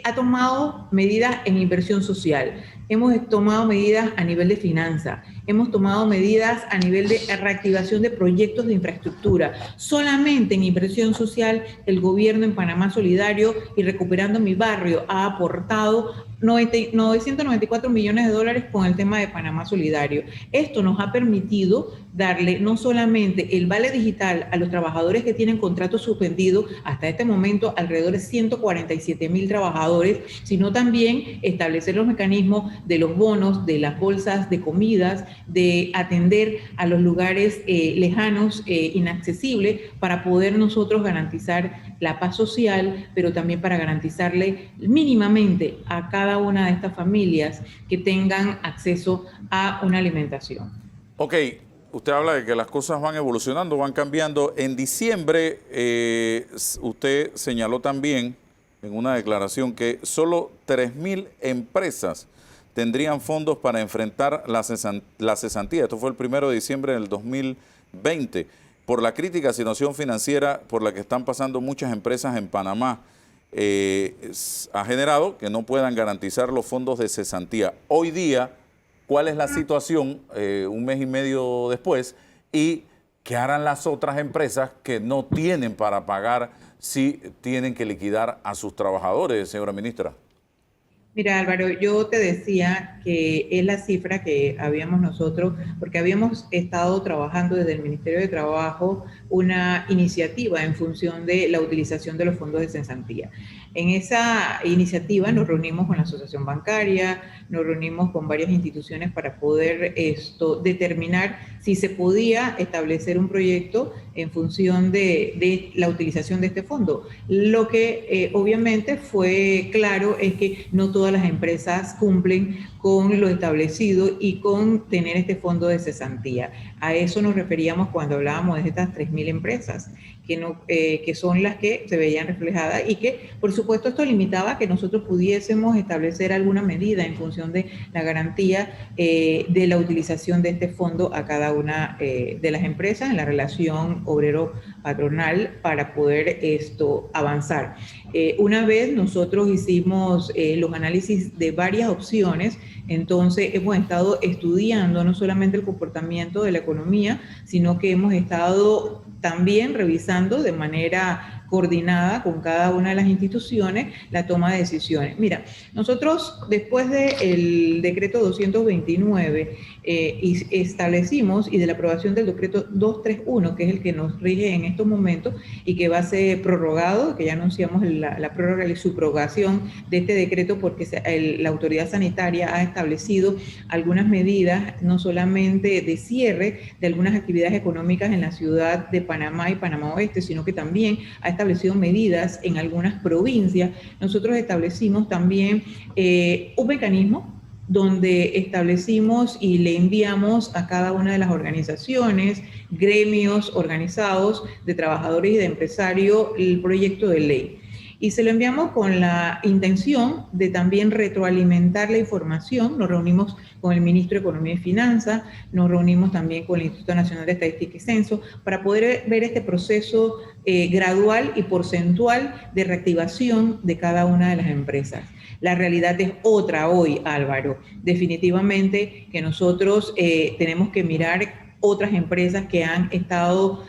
ha tomado medidas en inversión social, hemos tomado medidas a nivel de finanzas, hemos tomado medidas a nivel de reactivación de proyectos de infraestructura. Solamente en inversión social, el gobierno en Panamá Solidario y Recuperando Mi Barrio ha aportado 994 millones de dólares con el tema de Panamá Solidario. Esto nos ha permitido darle no solamente el vale digital a los trabajadores que tienen contratos suspendidos, hasta este momento alrededor de 147,000 trabajadores, sino también establecer los mecanismos de los bonos, de las bolsas de comidas, de atender a los lugares lejanos, inaccesibles, para poder nosotros garantizar la paz social, pero también para garantizarle mínimamente a cada una de estas familias que tengan acceso a una alimentación. Ok, usted habla de que las cosas van evolucionando, van cambiando. En diciembre, usted señaló también en una declaración que solo 3,000 empresas tendrían fondos para enfrentar la cesantía. Esto fue el 1 de diciembre del 2020. Por la crítica situación financiera por la que están pasando muchas empresas en Panamá, ha generado que no puedan garantizar los fondos de cesantía. Hoy día, ¿cuál es la situación un mes y medio después? ¿Y qué harán las otras empresas que no tienen para pagar si tienen que liquidar a sus trabajadores, señora ministra? Mira, Álvaro, yo te decía que es la cifra que habíamos nosotros, porque habíamos estado trabajando desde el Ministerio de Trabajo una iniciativa en función de la utilización de los fondos de cesantía. En esa iniciativa nos reunimos con la Asociación Bancaria, nos reunimos con varias instituciones para poder determinar si se podía establecer un proyecto en función de la utilización de este fondo. Lo que obviamente fue claro es que no todas las empresas cumplen con lo establecido y con tener este fondo de cesantía. A eso nos referíamos cuando hablábamos de estas 3,000 empresas, que son las que se veían reflejadas, y que, por supuesto, esto limitaba que nosotros pudiésemos establecer alguna medida en función de la garantía de la utilización de este fondo a cada una de las empresas en la relación obrero-patronal para poder avanzar. Una vez nosotros hicimos los análisis de varias opciones, entonces hemos estado estudiando no solamente el comportamiento de la economía, sino que hemos estado también revisando de manera coordinada con cada una de las instituciones la toma de decisiones. Mira, nosotros después del decreto 229 establecimos, y de la aprobación del decreto 231, que es el que nos rige en estos momentos y que va a ser prorrogado, que ya anunciamos la prórroga y subrogación de este decreto, porque la autoridad sanitaria ha establecido algunas medidas, no solamente de cierre de algunas actividades económicas en la ciudad de Panamá y Panamá Oeste, sino que también ha establecido medidas en algunas provincias. Nosotros establecimos también un mecanismo donde establecimos y le enviamos a cada una de las organizaciones, gremios organizados de trabajadores y de empresarios el proyecto de ley. Y se lo enviamos con la intención de también retroalimentar la información. Nos reunimos con el ministro de Economía y Finanzas, nos reunimos también con el Instituto Nacional de Estadística y Censo para poder ver este proceso gradual y porcentual de reactivación de cada una de las empresas. La realidad es otra hoy, Álvaro. Definitivamente que nosotros tenemos que mirar otras empresas que han estado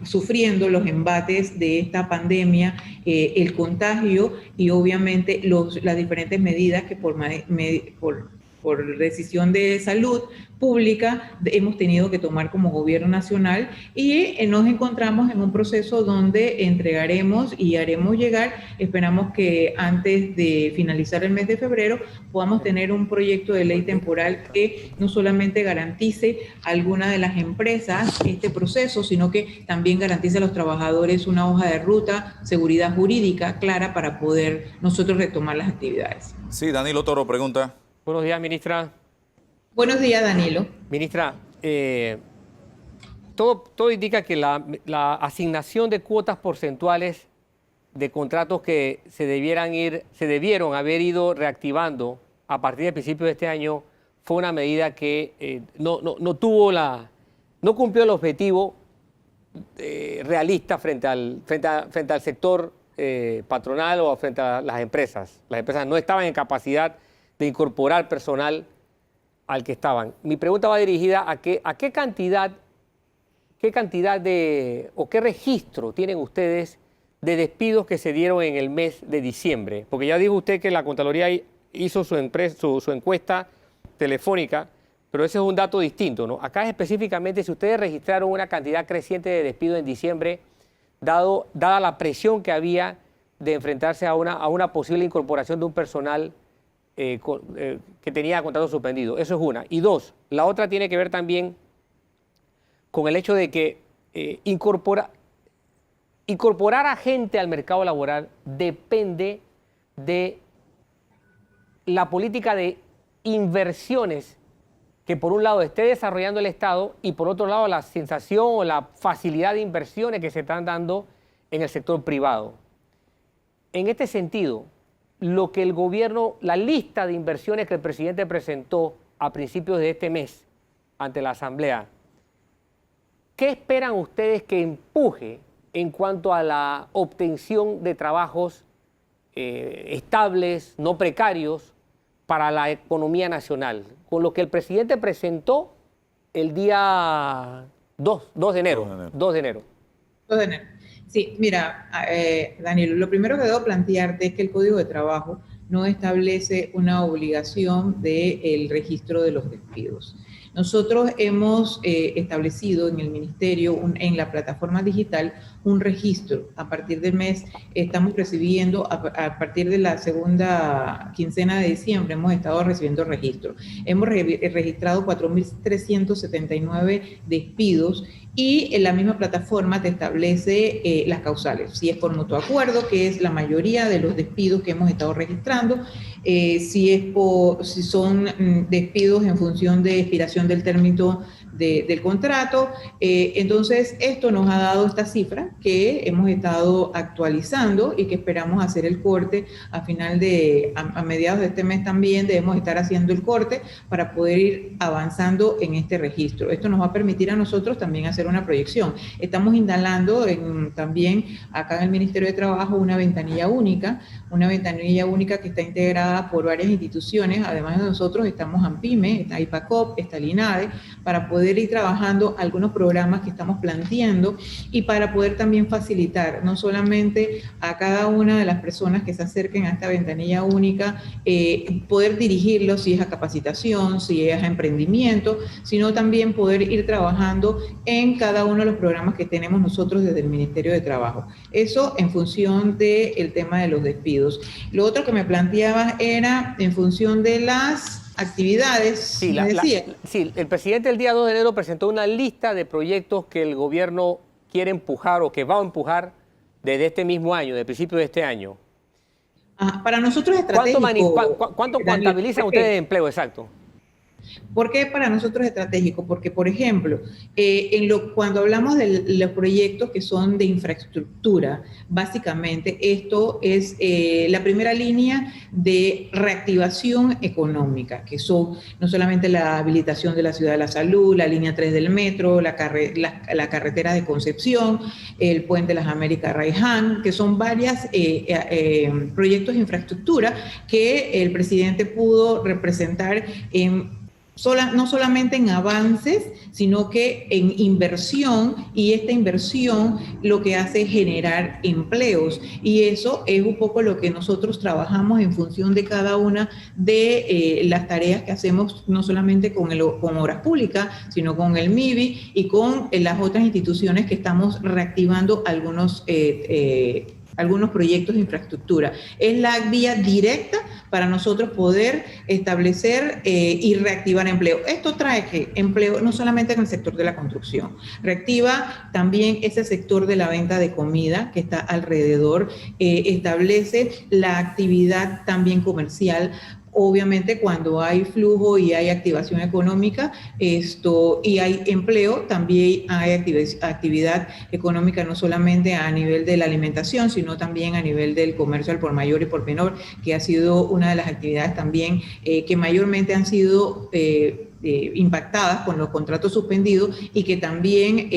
sufriendo los embates de esta pandemia, el contagio y obviamente las diferentes medidas que por por decisión de salud pública hemos tenido que tomar como gobierno nacional y nos encontramos en un proceso donde entregaremos y haremos llegar, esperamos que antes de finalizar el mes de febrero podamos tener un proyecto de ley temporal que no solamente garantice a alguna de las empresas este proceso, sino que también garantice a los trabajadores una hoja de ruta, seguridad jurídica clara para poder nosotros retomar las actividades. Sí, Danilo Toro pregunta. Buenos días, ministra. Buenos días, Danilo. Ministra, todo indica que la asignación de cuotas porcentuales de contratos que se debieron haber ido reactivando a partir del principio de este año fue una medida que no cumplió el objetivo realista frente al sector patronal o frente a las empresas. Las empresas no estaban en capacidad de incorporar personal al que estaban. Mi pregunta va dirigida a qué cantidad o qué registro tienen ustedes de despidos que se dieron en el mes de diciembre. Porque ya dijo usted que la Contraloría hizo su encuesta telefónica, pero ese es un dato distinto, ¿no? Acá específicamente, si ustedes registraron una cantidad creciente de despidos en diciembre, dada la presión que había de enfrentarse a una posible incorporación de un personal que tenía contrato suspendido. Eso es una. Y dos, la otra tiene que ver también con el hecho de que incorporar a gente al mercado laboral depende de la política de inversiones que por un lado esté desarrollando el Estado y por otro lado la sensación o la facilidad de inversiones que se están dando en el sector privado. En este sentido, lo que el gobierno, la lista de inversiones que el presidente presentó a principios de este mes ante la Asamblea, ¿qué esperan ustedes que empuje en cuanto a la obtención de trabajos estables, no precarios, para la economía nacional? Con lo que el presidente presentó el día 2 de enero. 2 de enero. Sí, mira, Danilo, lo primero que debo plantearte es que el Código de Trabajo no establece una obligación del registro de los despidos. Nosotros hemos establecido en el Ministerio, en la plataforma digital, un registro. A partir del mes estamos recibiendo, a partir de la segunda quincena de diciembre, hemos estado recibiendo registro. Hemos registrado 4.379 despidos y en la misma plataforma te establece las causales. Si es por mutuo acuerdo, que es la mayoría de los despidos que hemos estado registrando, si son despidos en función de expiración del término del contrato. Entonces, esto nos ha dado esta cifra que hemos estado actualizando y que esperamos hacer el corte a mediados de este mes también debemos estar haciendo el corte para poder ir avanzando en este registro. Esto nos va a permitir a nosotros también hacer una proyección. Estamos instalando también acá en el Ministerio de Trabajo una ventanilla única que está integrada por varias instituciones. Además de nosotros estamos ANPYME, está IPACOP, está el INADE, para poder ir trabajando algunos programas que estamos planteando y para poder también facilitar no solamente a cada una de las personas que se acerquen a esta ventanilla única, poder dirigirlos si es a capacitación, si es a emprendimiento, sino también poder ir trabajando en cada uno de los programas que tenemos nosotros desde el Ministerio de Trabajo. Eso en función del tema de los despidos. Lo otro que me planteabas era en función de las actividades. Sí, el presidente el día 2 de enero presentó una lista de proyectos que el gobierno quiere empujar o que va a empujar desde este mismo año, de principio de este año. Para nosotros es estratégico. ¿Cuánto contabilizan ustedes de empleo exacto? ¿Por qué para nosotros es estratégico? Porque, por ejemplo, cuando hablamos de los proyectos que son de infraestructura, básicamente esto es la primera línea de reactivación económica, que son no solamente la habilitación de la Ciudad de la Salud, la línea 3 del metro, la carretera de Concepción, el puente de las Américas Raiján, que son varios proyectos de infraestructura que el presidente pudo representar en no solamente en avances, sino que en inversión, y esta inversión lo que hace es generar empleos. Y eso es un poco lo que nosotros trabajamos en función de cada una de las tareas que hacemos, no solamente con Obras Públicas, sino con el MIBI y con las otras instituciones que estamos reactivando algunos proyectos de infraestructura. Es la vía directa para nosotros poder establecer y reactivar empleo. Esto trae que empleo no solamente en el sector de la construcción, reactiva también ese sector de la venta de comida que está alrededor, establece la actividad también comercial. Obviamente, cuando hay flujo y hay activación económica y hay empleo, también hay actividad económica no solamente a nivel de la alimentación, sino también a nivel del comercio al por mayor y por menor, que ha sido una de las actividades también que mayormente han sido impactadas con los contratos suspendidos y que también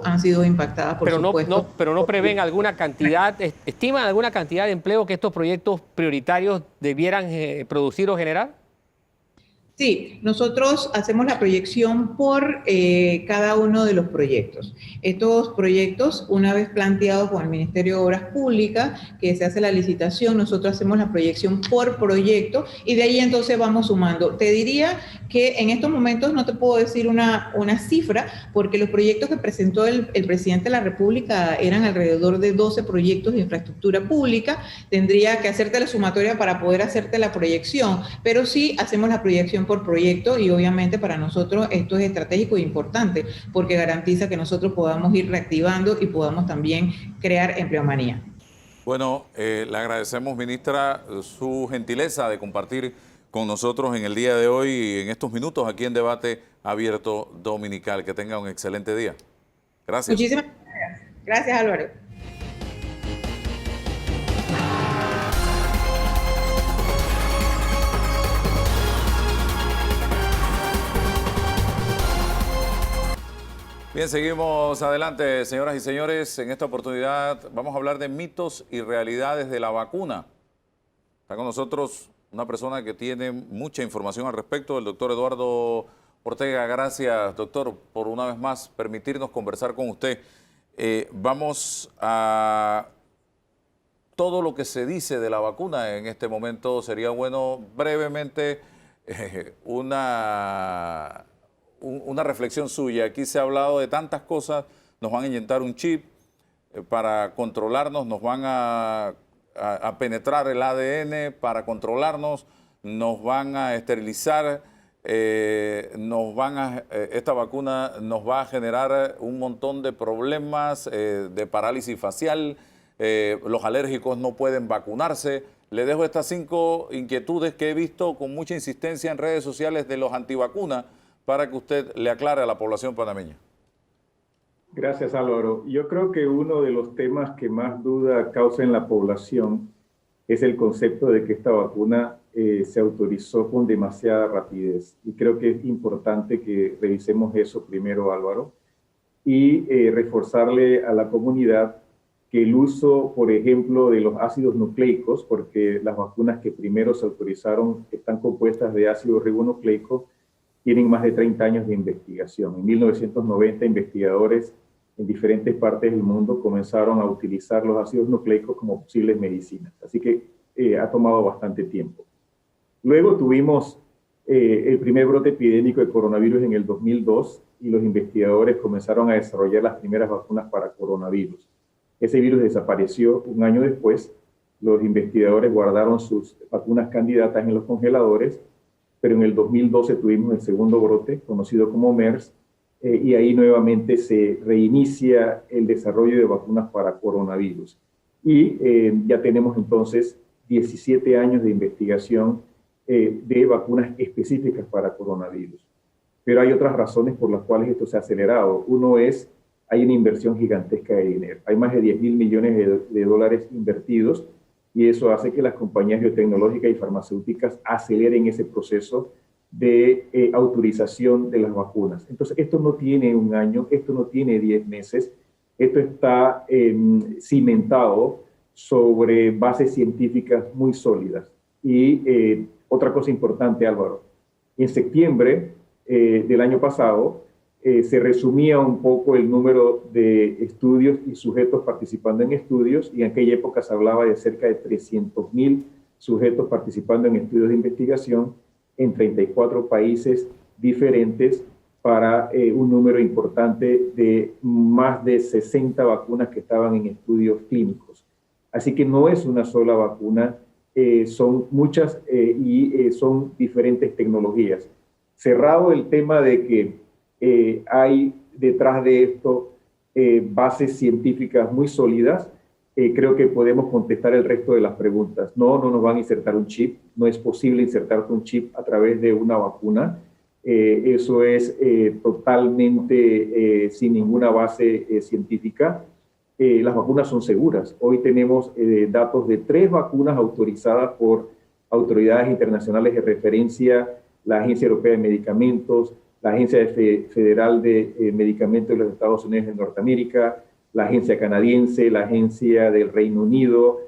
han sido impactadas, por supuesto. Pero no prevén alguna cantidad, estiman alguna cantidad de empleo que estos proyectos prioritarios debieran producir o generar. Sí, nosotros hacemos la proyección por cada uno de los proyectos. Estos proyectos, una vez planteados con el Ministerio de Obras Públicas, que se hace la licitación, nosotros hacemos la proyección por proyecto y de ahí entonces vamos sumando. Te diría que en estos momentos no te puedo decir una cifra, porque los proyectos que presentó el presidente de la República eran alrededor de 12 proyectos de infraestructura pública. Tendría que hacerte la sumatoria para poder hacerte la proyección, pero sí hacemos la proyección por proyecto y obviamente para nosotros esto es estratégico e importante porque garantiza que nosotros podamos ir reactivando y podamos también crear empleomanía. Bueno, le agradecemos, ministra, su gentileza de compartir con nosotros en el día de hoy y en estos minutos aquí en Debate Abierto Dominical. Que tenga un excelente día. Gracias. Muchísimas gracias. Gracias, Álvaro. Bien, seguimos adelante, señoras y señores. En esta oportunidad vamos a hablar de mitos y realidades de la vacuna. Está con nosotros una persona que tiene mucha información al respecto, el doctor Eduardo Ortega. Gracias, doctor, por una vez más permitirnos conversar con usted. Vamos a todo lo que se dice de la vacuna en este momento. Sería bueno brevemente una reflexión suya. Aquí se ha hablado de tantas cosas. Nos van a inyectar un chip para controlarnos, nos van a penetrar el ADN para controlarnos, nos van a esterilizar, esta vacuna nos va a generar un montón de problemas de parálisis facial, los alérgicos no pueden vacunarse. Le dejo estas 5 inquietudes que he visto con mucha insistencia en redes sociales de los antivacunas, para que usted le aclare a la población panameña. Gracias, Álvaro. Yo creo que uno de los temas que más duda causa en la población es el concepto de que esta vacuna se autorizó con demasiada rapidez. Y creo que es importante que revisemos eso primero, Álvaro, y reforzarle a la comunidad que el uso, por ejemplo, de los ácidos nucleicos, porque las vacunas que primero se autorizaron están compuestas de ácido ribonucleico, tienen más de 30 años de investigación. En 1990, investigadores en diferentes partes del mundo comenzaron a utilizar los ácidos nucleicos como posibles medicinas. Así que ha tomado bastante tiempo. Luego tuvimos el primer brote epidémico de coronavirus en el 2002 y los investigadores comenzaron a desarrollar las primeras vacunas para coronavirus. Ese virus desapareció un año después. Los investigadores guardaron sus vacunas candidatas en los congeladores, pero en el 2012 tuvimos el segundo brote, conocido como MERS, y ahí nuevamente se reinicia el desarrollo de vacunas para coronavirus. Y ya tenemos entonces 17 años de investigación de vacunas específicas para coronavirus. Pero hay otras razones por las cuales esto se ha acelerado. Uno es, hay una inversión gigantesca de dinero. Hay más de 10.000 millones de dólares invertidos, y eso hace que las compañías biotecnológicas y farmacéuticas aceleren ese proceso de autorización de las vacunas. Entonces, esto no tiene un año, esto no tiene 10 meses, esto está cimentado sobre bases científicas muy sólidas. Y otra cosa importante, Álvaro, en septiembre del año pasado, se resumía un poco el número de estudios y sujetos participando en estudios, y en aquella época se hablaba de cerca de 300.000 sujetos participando en estudios de investigación en 34 países diferentes para un número importante de más de 60 vacunas que estaban en estudios clínicos. Así que no es una sola vacuna, son muchas y son diferentes tecnologías. Cerrado el tema de que hay detrás de esto bases científicas muy sólidas, creo que podemos contestar el resto de las preguntas. No nos van a insertar un chip, no es posible insertarte un chip a través de una vacuna. Eso es totalmente sin ninguna base científica. Las vacunas son seguras. Hoy tenemos datos de 3 vacunas autorizadas por autoridades internacionales de referencia, la Agencia Europea de Medicamentos, la Agencia Federal de Medicamentos de los Estados Unidos de Norteamérica, la Agencia Canadiense, la Agencia del Reino Unido,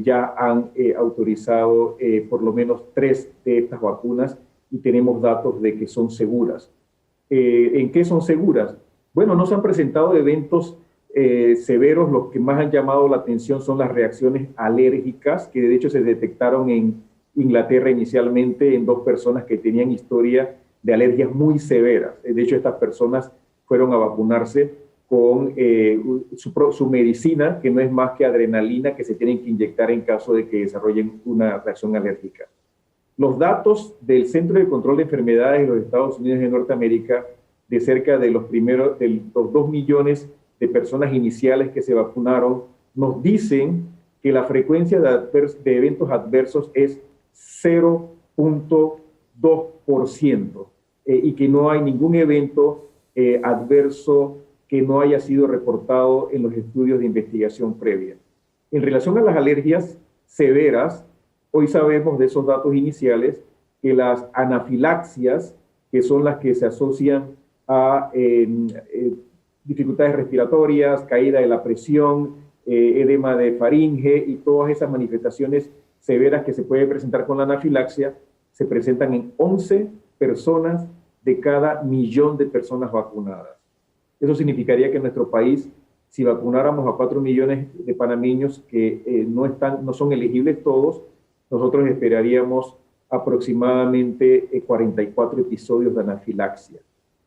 ya han autorizado por lo menos 3 de estas vacunas y tenemos datos de que son seguras. ¿En qué son seguras? Bueno, no se han presentado eventos severos. Los que más han llamado la atención son las reacciones alérgicas, que de hecho se detectaron en Inglaterra inicialmente en 2 personas que tenían historia de alergias muy severas. De hecho, estas personas fueron a vacunarse con su medicina, que no es más que adrenalina, que se tienen que inyectar en caso de que desarrollen una reacción alérgica. Los datos del Centro de Control de Enfermedades de los Estados Unidos de Norteamérica, de cerca de los 2 millones de personas iniciales que se vacunaron, nos dicen que la frecuencia de eventos adversos es 0.2%, y que no hay ningún evento adverso que no haya sido reportado en los estudios de investigación previa. En relación a las alergias severas, hoy sabemos de esos datos iniciales que las anafilaxias, que son las que se asocian a dificultades respiratorias, caída de la presión, edema de faringe y todas esas manifestaciones severas que se pueden presentar con la anafilaxia, se presentan en 11 personas de cada 1.000.000 de personas vacunadas. Eso significaría que en nuestro país, si vacunáramos a 4 millones de panameños que no son elegibles todos, nosotros esperaríamos aproximadamente 44 episodios de anafilaxia.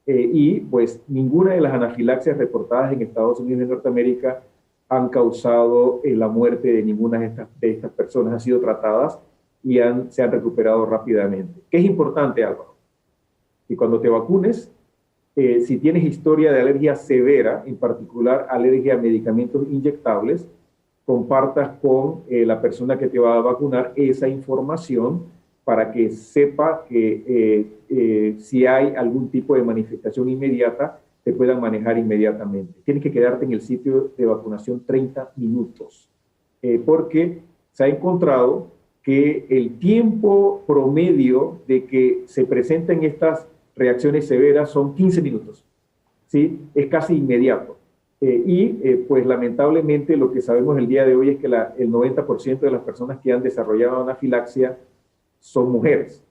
Y pues ninguna de las anafilaxias reportadas en Estados Unidos y Norteamérica han causado la muerte de ninguna de estas personas. Han sido tratadas y se han recuperado rápidamente. ¿Qué es importante, Álvaro? Que cuando te vacunes, si tienes historia de alergia severa, en particular alergia a medicamentos inyectables, compartas con la persona que te va a vacunar esa información para que sepa que si hay algún tipo de manifestación inmediata, te puedan manejar inmediatamente. Tienes que quedarte en el sitio de vacunación 30 minutos, porque se ha encontrado que el tiempo promedio de que se presenten estas reacciones severas son 15 minutos, ¿sí? Es casi inmediato. Pues lamentablemente lo que sabemos el día de hoy es que el 90% de las personas que han desarrollado anafilaxia son mujeres.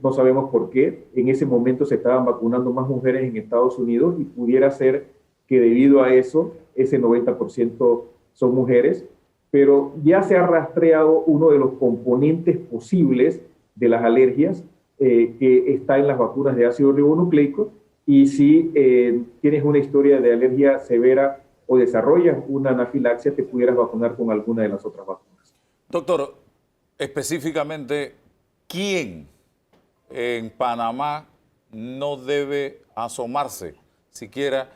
No sabemos por qué. En ese momento se estaban vacunando más mujeres en Estados Unidos y pudiera ser que debido a eso, ese 90% son mujeres, pero ya se ha rastreado uno de los componentes posibles de las alergias que está en las vacunas de ácido ribonucleico, y si tienes una historia de alergia severa o desarrollas una anafilaxia, te pudieras vacunar con alguna de las otras vacunas. Doctor, específicamente, ¿quién en Panamá no debe asomarse siquiera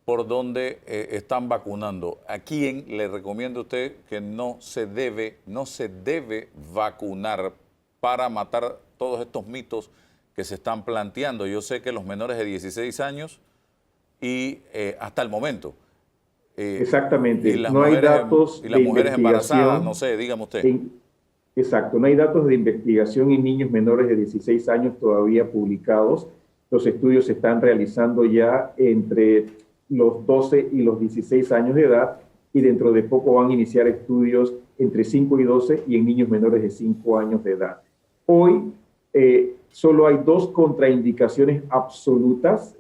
por donde están vacunando? ¿A quién le recomienda usted que no se debe vacunar para matar todos estos mitos que se están planteando? Yo sé que los menores de 16 años y hasta el momento. Exactamente. Y las no mujeres, hay datos y las de mujeres embarazadas, investigación. no sé, dígame usted. Exacto, no hay datos de investigación en niños menores de 16 años todavía publicados. Los estudios se están realizando ya entre los 12 y los 16 años de edad, y dentro de poco van a iniciar estudios entre 5 y 12 y en niños menores de 5 años de edad. Hoy solo hay dos contraindicaciones absolutas.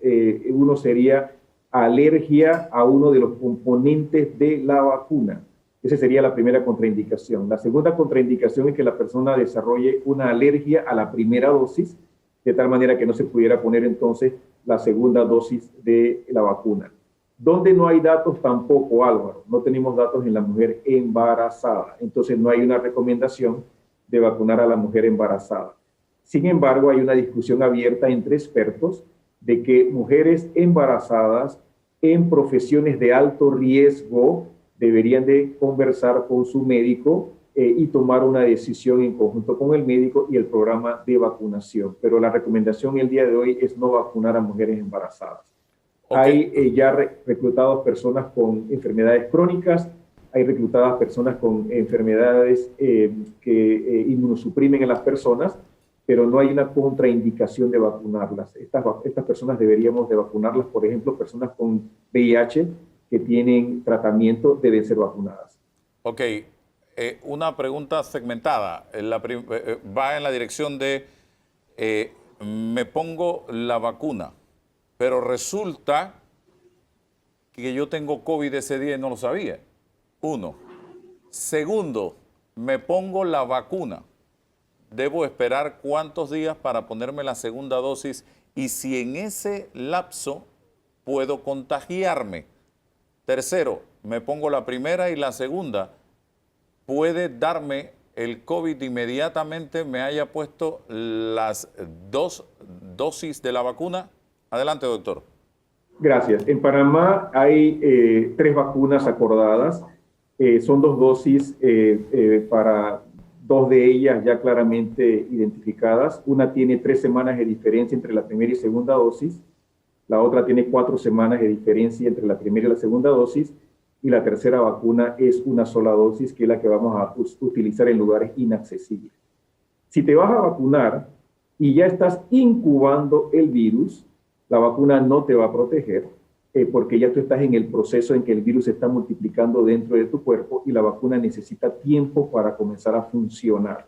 Uno sería alergia a uno de los componentes de la vacuna. Esa sería la primera contraindicación. La segunda contraindicación es que la persona desarrolle una alergia a la primera dosis, de tal manera que no se pudiera poner entonces la segunda dosis de la vacuna. Donde no hay datos tampoco, Álvaro, no tenemos datos en la mujer embarazada. Entonces no hay una recomendación de vacunar a la mujer embarazada. Sin embargo, hay una discusión abierta entre expertos de que mujeres embarazadas en profesiones de alto riesgo deberían de conversar con su médico y tomar una decisión en conjunto con el médico y el programa de vacunación. Pero la recomendación el día de hoy es no vacunar a mujeres embarazadas. Okay. Hay ya reclutados personas con enfermedades crónicas, hay reclutadas personas con enfermedades que inmunosuprimen a las personas, pero no hay una contraindicación de vacunarlas. Estas personas deberíamos de vacunarlas, por ejemplo, personas con VIH que tienen tratamiento deben ser vacunadas. Ok, una pregunta segmentada. Va en la dirección de me pongo la vacuna, pero resulta que yo tengo COVID ese día y no lo sabía. Uno. Segundo, me pongo la vacuna. ¿Debo esperar cuántos días para ponerme la segunda dosis? Y si en ese lapso puedo contagiarme. Tercero, me pongo la primera y la segunda. ¿Puede darme el COVID inmediatamente me haya puesto las dos dosis de la vacuna? Adelante, doctor. Gracias. En Panamá hay 3 vacunas acordadas. Son 2 dosis para 2 de ellas ya claramente identificadas. Una tiene 3 semanas de diferencia entre la primera y segunda dosis. La otra tiene 4 semanas de diferencia entre la primera y la segunda dosis. Y la tercera vacuna es una sola dosis, que es la que vamos a utilizar en lugares inaccesibles. Si te vas a vacunar y ya estás incubando el virus, la vacuna no te va a proteger porque ya tú estás en el proceso en que el virus se está multiplicando dentro de tu cuerpo y la vacuna necesita tiempo para comenzar a funcionar.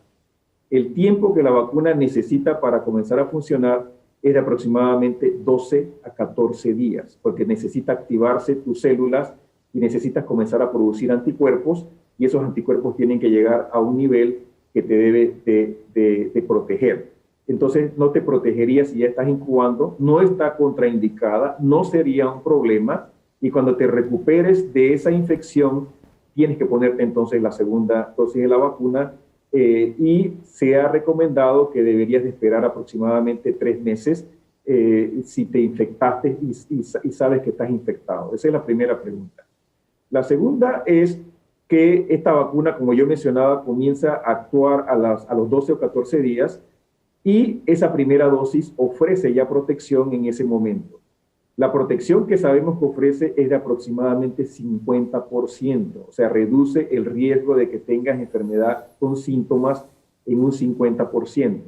El tiempo que la vacuna necesita para comenzar a funcionar es de aproximadamente 12 a 14 días, porque necesita activarse tus células y necesitas comenzar a producir anticuerpos, y esos anticuerpos tienen que llegar a un nivel que te debe de proteger. Entonces no te protegería si ya estás incubando, no está contraindicada, no sería un problema, y cuando te recuperes de esa infección, tienes que ponerte entonces la segunda dosis de la vacuna, y se ha recomendado que deberías de esperar aproximadamente 3 meses si te infectaste y sabes que estás infectado. Esa es la primera pregunta. La segunda es que esta vacuna, como yo mencionaba, comienza a actuar a los 12 o 14 días, y esa primera dosis ofrece ya protección en ese momento. La protección que sabemos que ofrece es de aproximadamente 50%, o sea, reduce el riesgo de que tengas enfermedad con síntomas en un 50%.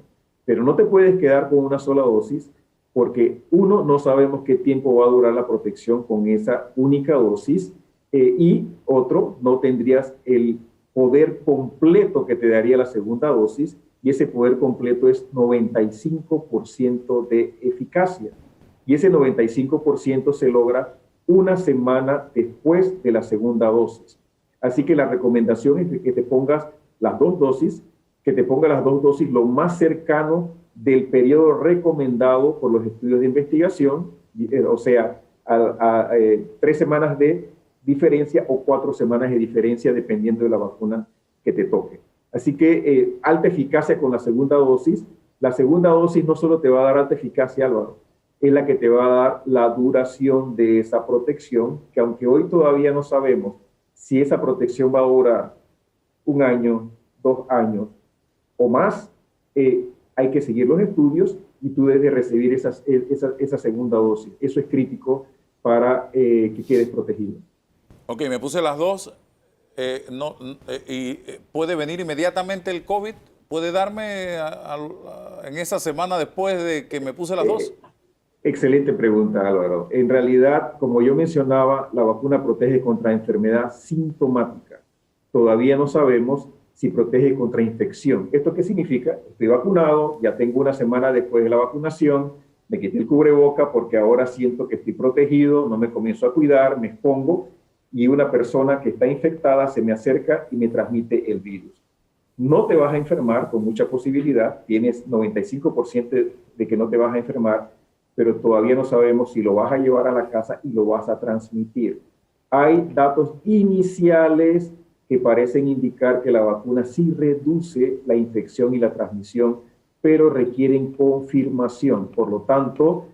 Pero no te puedes quedar con una sola dosis porque, uno, no sabemos qué tiempo va a durar la protección con esa única dosis, y otro, no tendrías el poder completo que te daría la segunda dosis, y ese poder completo es 95% de eficacia. Y ese 95% se logra una semana después de la segunda dosis. Así que la recomendación es que te pongas las 2 dosis, que te pongas las 2 dosis lo más cercano del periodo recomendado por los estudios de investigación, o sea, 3 semanas de diferencia o 4 semanas de diferencia, dependiendo de la vacuna que te toque. Así que alta eficacia con la segunda dosis. La segunda dosis no solo te va a dar alta eficacia, Álvaro, es la que te va a dar la duración de esa protección, que aunque hoy todavía no sabemos si esa protección va a durar 1 año, 2 años o más, hay que seguir los estudios y tú debes recibir esa segunda dosis. Eso es crítico para que quedes protegido. Ok, me puse las 2. ¿Y puede venir inmediatamente el COVID? ¿Puede darme en esa semana después de que me puse las 2? Excelente pregunta, Álvaro. En realidad, como yo mencionaba, la vacuna protege contra enfermedad sintomática. Todavía no sabemos si protege contra infección. ¿Esto qué significa? Estoy vacunado, ya tengo una semana después de la vacunación, me quité el cubreboca porque ahora siento que estoy protegido, no me comienzo a cuidar, me expongo y una persona que está infectada se me acerca y me transmite el virus. No te vas a enfermar con mucha posibilidad, tienes 95% de que no te vas a enfermar, pero todavía no sabemos si lo vas a llevar a la casa y lo vas a transmitir. Hay datos iniciales que parecen indicar que la vacuna sí reduce la infección y la transmisión, pero requieren confirmación. Por lo tanto,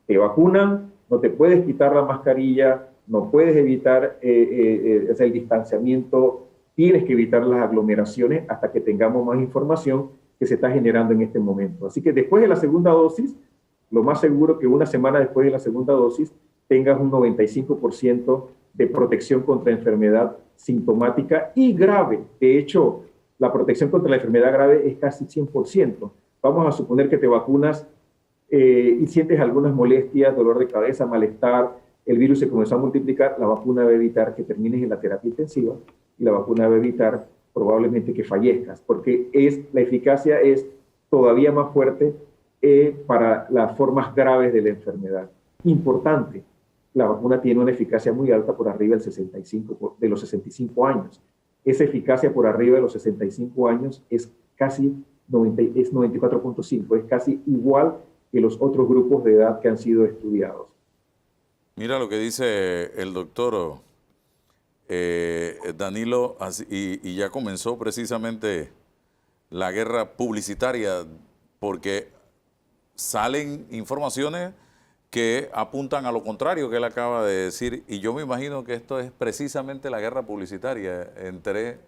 te vacunan, no te puedes quitar la mascarilla, no puedes evitar el distanciamiento, tienes que evitar las aglomeraciones hasta que tengamos más información que se está generando en este momento. Así que después de la segunda dosis, lo más seguro que una semana después de la segunda dosis tengas un 95% de protección contra enfermedad sintomática y grave. De hecho, la protección contra la enfermedad grave es casi 100%. Vamos a suponer que te vacunas y sientes algunas molestias, dolor de cabeza, malestar, el virus se comenzó a multiplicar, la vacuna va a evitar que termines en la terapia intensiva y la vacuna va a evitar probablemente que fallezcas, porque la eficacia es todavía más fuerte para las formas graves de la enfermedad. Importante, la vacuna tiene una eficacia muy alta por arriba de los 65 años. Esa eficacia por arriba de los 65 años es casi 94.5, es casi igual que los otros grupos de edad que han sido estudiados. Mira lo que dice el doctor Danilo, y ya comenzó precisamente la guerra publicitaria, porque salen informaciones que apuntan a lo contrario que él acaba de decir, y yo me imagino que esto es precisamente la guerra publicitaria entre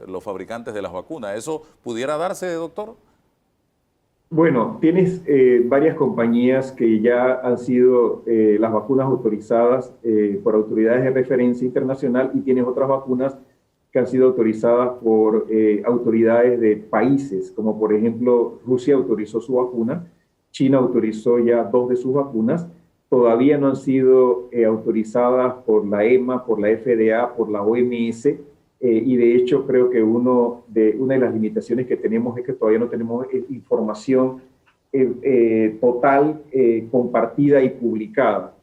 los fabricantes de las vacunas. ¿Eso pudiera darse, doctor? Bueno, tienes varias compañías que ya han sido las vacunas autorizadas por autoridades de referencia internacional y tienes otras vacunas que han sido autorizadas por autoridades de países, como por ejemplo Rusia autorizó su vacuna, China autorizó ya 2 de sus vacunas, todavía no han sido autorizadas por la EMA, por la FDA, por la OMS, y de hecho creo que una de las limitaciones que tenemos es que todavía no tenemos información total, compartida y publicada.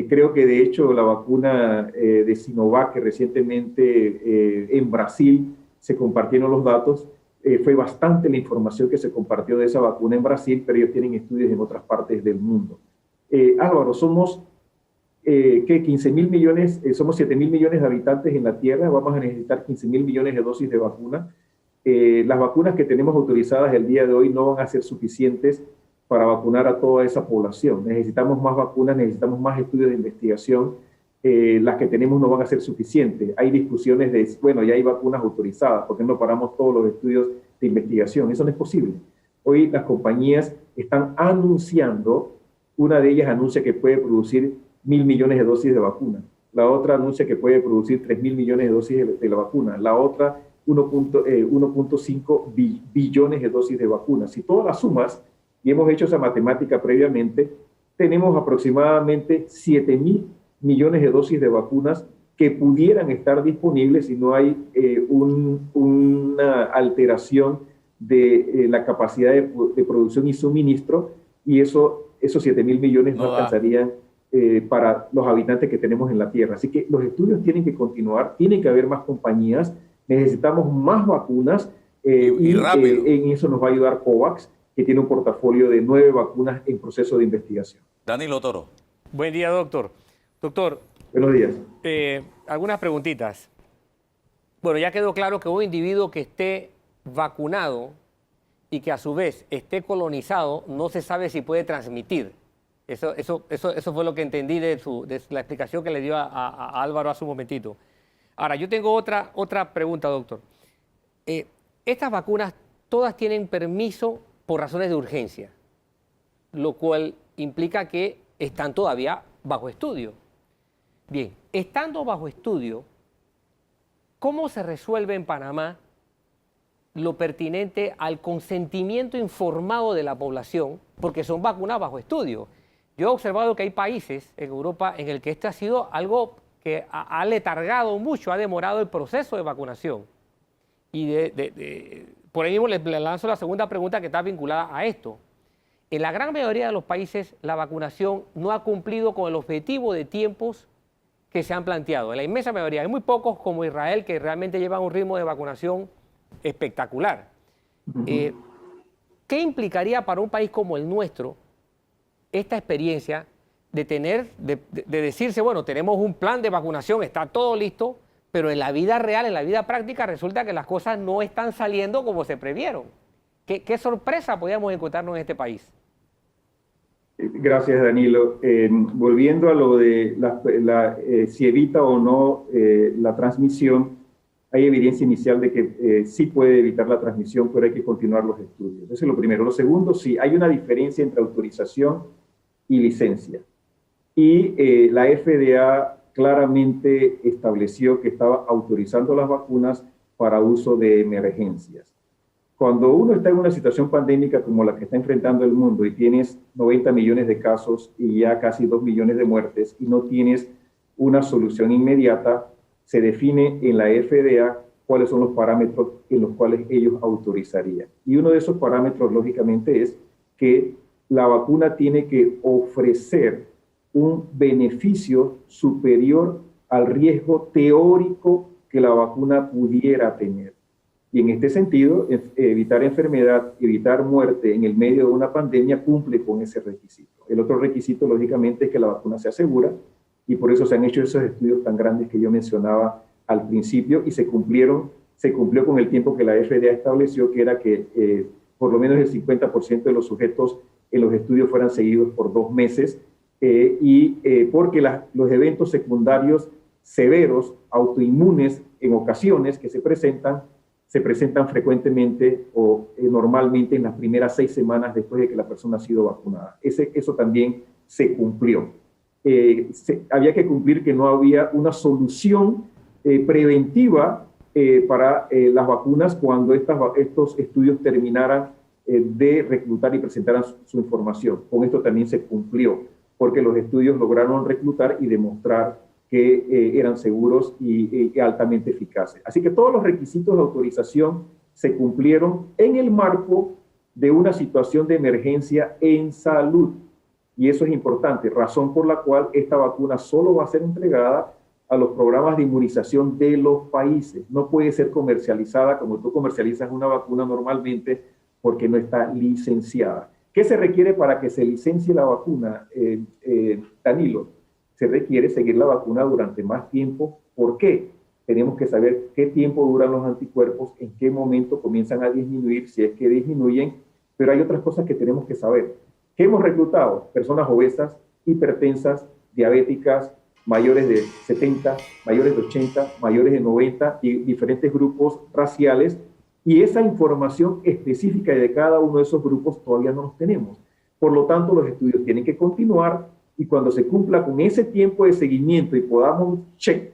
Creo que de hecho la vacuna de Sinovac, que recientemente en Brasil se compartieron los datos, fue bastante la información que se compartió de esa vacuna en Brasil, pero ellos tienen estudios en otras partes del mundo. Álvaro, somos 15.000 millones, somos 7.000 millones de habitantes en la Tierra, vamos a necesitar 15.000 millones de dosis de vacuna. Las vacunas que tenemos autorizadas el día de hoy no van a ser suficientes para vacunar a toda esa población. Necesitamos más vacunas, necesitamos más estudios de investigación. Las que tenemos no van a ser suficientes. Hay discusiones de, bueno, ya hay vacunas autorizadas, ¿por qué no paramos todos los estudios de investigación? Eso no es posible. Hoy las compañías están anunciando, una de ellas anuncia que puede producir 1.000 millones de dosis de vacuna, la otra anuncia que puede producir 3.000 millones de dosis de la vacuna, la otra 1.5 billones de dosis de vacuna. Si todas las sumas, y hemos hecho esa matemática previamente, tenemos aproximadamente 7.000 millones de dosis de vacunas que pudieran estar disponibles si no hay una alteración de la capacidad de producción y suministro, y esos 7.000 millones no alcanzarían para los habitantes que tenemos en la Tierra. Así que los estudios tienen que continuar, tienen que haber más compañías, necesitamos más vacunas y rápido. En eso nos va a ayudar COVAX, que tiene un portafolio de 9 vacunas en proceso de investigación. Danilo Toro. Buen día, doctor. Doctor. Buenos días. Algunas preguntitas. Bueno, ya quedó claro que un individuo que esté vacunado y que a su vez esté colonizado no se sabe si puede transmitir. Eso fue lo que entendí de la explicación que le dio a Álvaro hace un momentito. Ahora, yo tengo otra pregunta, doctor. Estas vacunas todas tienen permiso por razones de urgencia, lo cual implica que están todavía bajo estudio. Bien, estando bajo estudio, ¿cómo se resuelve en Panamá lo pertinente al consentimiento informado de la población? Porque son vacunas bajo estudio. Yo he observado que hay países en Europa en el que este ha sido algo que ha letargado mucho, ha demorado el proceso de vacunación. Y por ahí mismo le lanzo la segunda pregunta que está vinculada a esto. En la gran mayoría de los países, la vacunación no ha cumplido con el objetivo de tiempos que se han planteado. En la inmensa mayoría. Hay muy pocos como Israel que realmente llevan un ritmo de vacunación espectacular. ¿Qué implicaría para un país como el nuestro esta experiencia de decirse, bueno, tenemos un plan de vacunación, está todo listo, pero en la vida real, en la vida práctica, resulta que las cosas no están saliendo como se previeron? ¿Qué sorpresa podríamos encontrarnos en este país? Gracias, Danilo. Volviendo a lo de si evita o no la transmisión, hay evidencia inicial de que sí puede evitar la transmisión, pero hay que continuar los estudios. Eso es lo primero. Lo segundo, sí, hay una diferencia entre autorización y licencia. Y la FDA claramente estableció que estaba autorizando las vacunas para uso de emergencias. Cuando uno está en una situación pandémica como la que está enfrentando el mundo y tienes 90 millones de casos y ya casi 2 millones de muertes y no tienes una solución inmediata, se define en la FDA cuáles son los parámetros en los cuales ellos autorizarían. Y uno de esos parámetros, lógicamente, es que la vacuna tiene que ofrecer un beneficio superior al riesgo teórico que la vacuna pudiera tener. Y en este sentido, evitar enfermedad, evitar muerte en el medio de una pandemia cumple con ese requisito. El otro requisito, lógicamente, es que la vacuna sea segura, y por eso se han hecho esos estudios tan grandes que yo mencionaba al principio, y se cumplió con el tiempo que la FDA estableció, que era que por lo menos el 50% de los sujetos en los estudios fueran seguidos por 2 meses, porque los eventos secundarios severos, autoinmunes, en ocasiones que se presentan frecuentemente o normalmente en las primeras 6 semanas después de que la persona ha sido vacunada. Eso también se cumplió. Había que cumplir que no había una solución preventiva para las vacunas cuando estos estudios terminaran de reclutar y presentaran su información. Con esto también se cumplió, porque los estudios lograron reclutar y demostrar que eran seguros y altamente eficaces. Así que todos los requisitos de autorización se cumplieron en el marco de una situación de emergencia en salud. Y eso es importante, razón por la cual esta vacuna solo va a ser entregada a los programas de inmunización de los países. No puede ser comercializada como tú comercializas una vacuna normalmente porque no está licenciada. ¿Qué se requiere para que se licencie la vacuna, Danilo? Se requiere seguir la vacuna durante más tiempo. ¿Por qué? Tenemos que saber qué tiempo duran los anticuerpos, en qué momento comienzan a disminuir, si es que disminuyen, pero hay otras cosas que tenemos que saber. ¿Qué hemos reclutado? Personas obesas, hipertensas, diabéticas, mayores de 70, mayores de 80, mayores de 90 y diferentes grupos raciales, y esa información específica de cada uno de esos grupos todavía no los tenemos. Por lo tanto, los estudios tienen que continuar, y cuando se cumpla con ese tiempo de seguimiento y podamos check,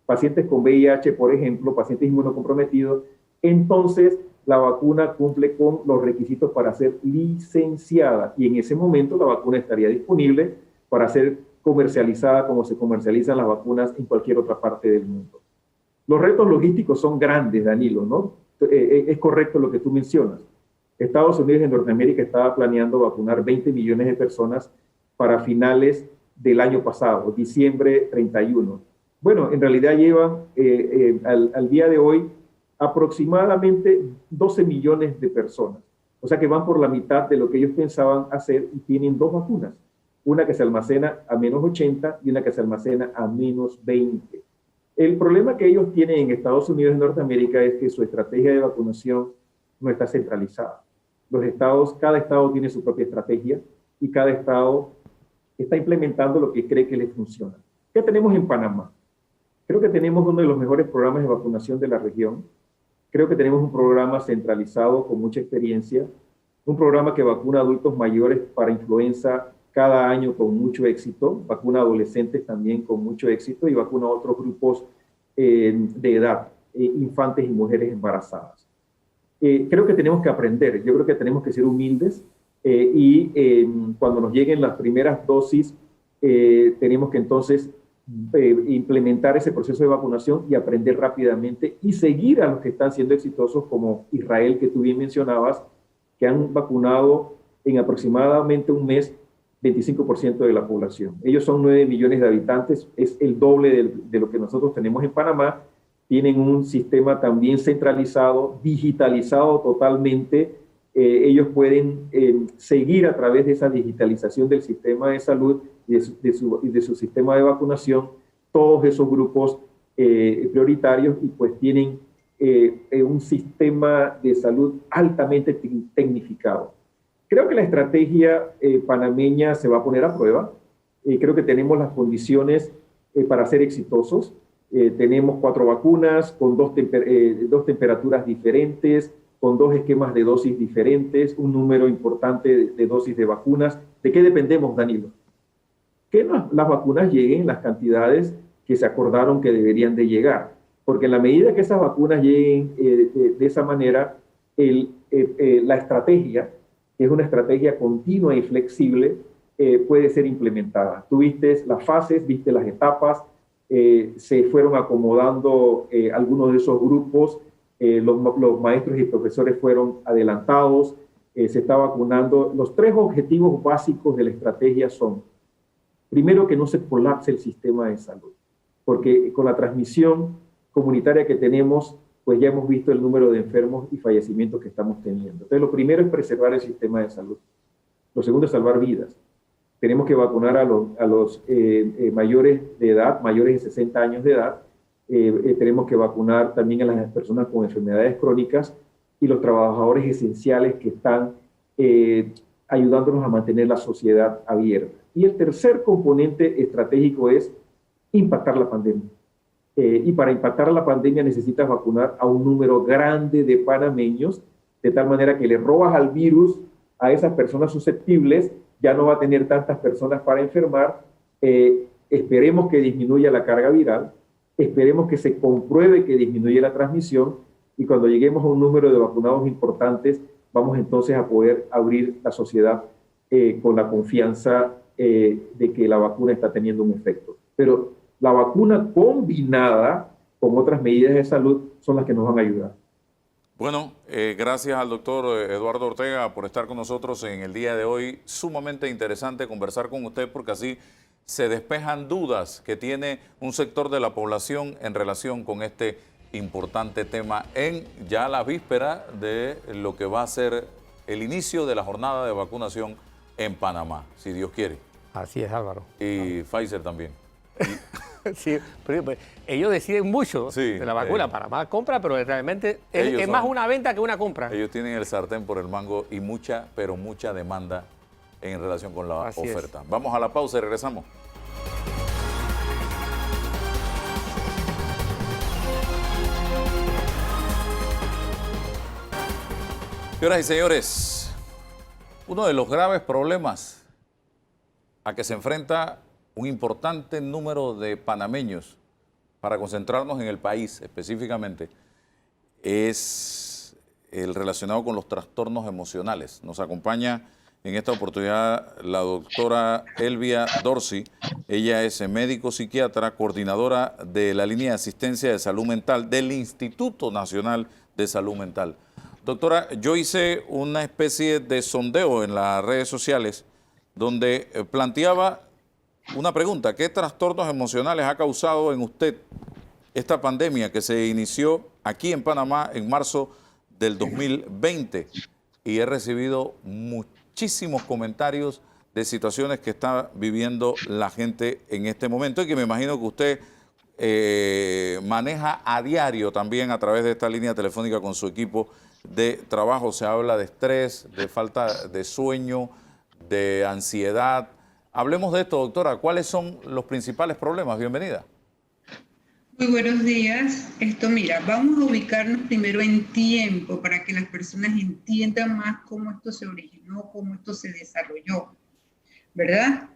pacientes con VIH, por ejemplo, pacientes inmunocomprometidos, entonces la vacuna cumple con los requisitos para ser licenciada, y en ese momento la vacuna estaría disponible para ser comercializada como se comercializan las vacunas en cualquier otra parte del mundo. Los retos logísticos son grandes, Danilo, ¿no? Es correcto lo que tú mencionas. Estados Unidos y Norteamérica estaba planeando vacunar 20 millones de personas para finales del año pasado, diciembre 31. Bueno, en realidad llevan al día de hoy aproximadamente 12 millones de personas. O sea que van por la mitad de lo que ellos pensaban hacer, y tienen 2 vacunas. Una que se almacena a menos 80 y una que se almacena a menos 20. El problema que ellos tienen en Estados Unidos y Norteamérica es que su estrategia de vacunación no está centralizada. Cada estado tiene su propia estrategia, y cada estado está implementando lo que cree que le funciona. ¿Qué tenemos en Panamá? Creo que tenemos uno de los mejores programas de vacunación de la región. Creo que tenemos un programa centralizado con mucha experiencia, un programa que vacuna a adultos mayores para influenza cada año con mucho éxito, vacuna a adolescentes también con mucho éxito, y vacuna a otros grupos de edad, infantes y mujeres embarazadas. Creo que tenemos que aprender, yo creo que tenemos que ser humildes, y cuando nos lleguen las primeras dosis, tenemos que entonces implementar ese proceso de vacunación y aprender rápidamente y seguir a los que están siendo exitosos, como Israel, que tú bien mencionabas, que han vacunado en aproximadamente un mes 25% de la población. Ellos son 9 millones de habitantes, es el doble de lo que nosotros tenemos en Panamá. Tienen un sistema también centralizado, digitalizado totalmente. Ellos pueden seguir a través de esa digitalización del sistema de salud y de su sistema de vacunación todos esos grupos prioritarios, y pues tienen un sistema de salud altamente tecnificado. Creo que la estrategia panameña se va a poner a prueba. Creo que tenemos las condiciones para ser exitosos. Tenemos 4 vacunas con dos temperaturas diferentes, con 2 esquemas de dosis diferentes, un número importante de dosis de vacunas. ¿De qué dependemos, Danilo? Que las vacunas lleguen en las cantidades que se acordaron que deberían de llegar. Porque en la medida que esas vacunas lleguen de esa manera, la estrategia, que es una estrategia continua y flexible, puede ser implementada. Tú viste las fases, viste las etapas, se fueron acomodando algunos de esos grupos, los maestros y profesores fueron adelantados, se está vacunando. Los 3 objetivos básicos de la estrategia son, primero, que no se colapse el sistema de salud, porque con la transmisión comunitaria que tenemos, pues ya hemos visto el número de enfermos y fallecimientos que estamos teniendo. Entonces, lo primero es preservar el sistema de salud. Lo segundo es salvar vidas. Tenemos que vacunar a los mayores de edad, mayores de 60 años de edad. Tenemos que vacunar también a las personas con enfermedades crónicas y los trabajadores esenciales que están ayudándonos a mantener la sociedad abierta. Y el tercer componente estratégico es impactar la pandemia. Y para impactar la pandemia necesitas vacunar a un número grande de panameños, de tal manera que le robas al virus a esas personas susceptibles, ya no va a tener tantas personas para enfermar. Esperemos que disminuya la carga viral, esperemos que se compruebe que disminuye la transmisión, y cuando lleguemos a un número de vacunados importantes, vamos entonces a poder abrir la sociedad con la confianza de que la vacuna está teniendo un efecto. Pero la vacuna combinada con otras medidas de salud son las que nos van a ayudar. Bueno, gracias al doctor Eduardo Ortega por estar con nosotros en el día de hoy. Sumamente interesante conversar con usted, porque así se despejan dudas que tiene un sector de la población en relación con este importante tema en ya la víspera de lo que va a ser el inicio de la jornada de vacunación en Panamá, si Dios quiere. Así es, Álvaro. Y Pfizer también. Sí, pero ellos deciden mucho de la vacuna. Panamá compra, pero realmente es más una venta que una compra. Ellos tienen el sartén por el mango y mucha, pero mucha demanda en relación con la oferta. Vamos a la pausa y regresamos. Señoras y señores, uno de los graves problemas a que se enfrenta un importante número de panameños, para concentrarnos en el país específicamente, es el relacionado con los trastornos emocionales. Nos acompaña en esta oportunidad la doctora Elvia Dorsey. Ella es médico psiquiatra, coordinadora de la línea de asistencia de salud mental del Instituto Nacional de Salud Mental. Doctora, yo hice una especie de sondeo en las redes sociales donde planteaba una pregunta: ¿qué trastornos emocionales ha causado en usted esta pandemia que se inició aquí en Panamá en marzo del 2020? Y he recibido muchísimos comentarios de situaciones que está viviendo la gente en este momento y que me imagino que usted maneja a diario también a través de esta línea telefónica con su equipo de trabajo. Se habla de estrés, de falta de sueño, de ansiedad. Hablemos de esto, doctora. ¿Cuáles son los principales problemas? Bienvenida. Muy buenos días. Mira, vamos a ubicarnos primero en tiempo para que las personas entiendan más cómo esto se originó, cómo esto se desarrolló, ¿verdad?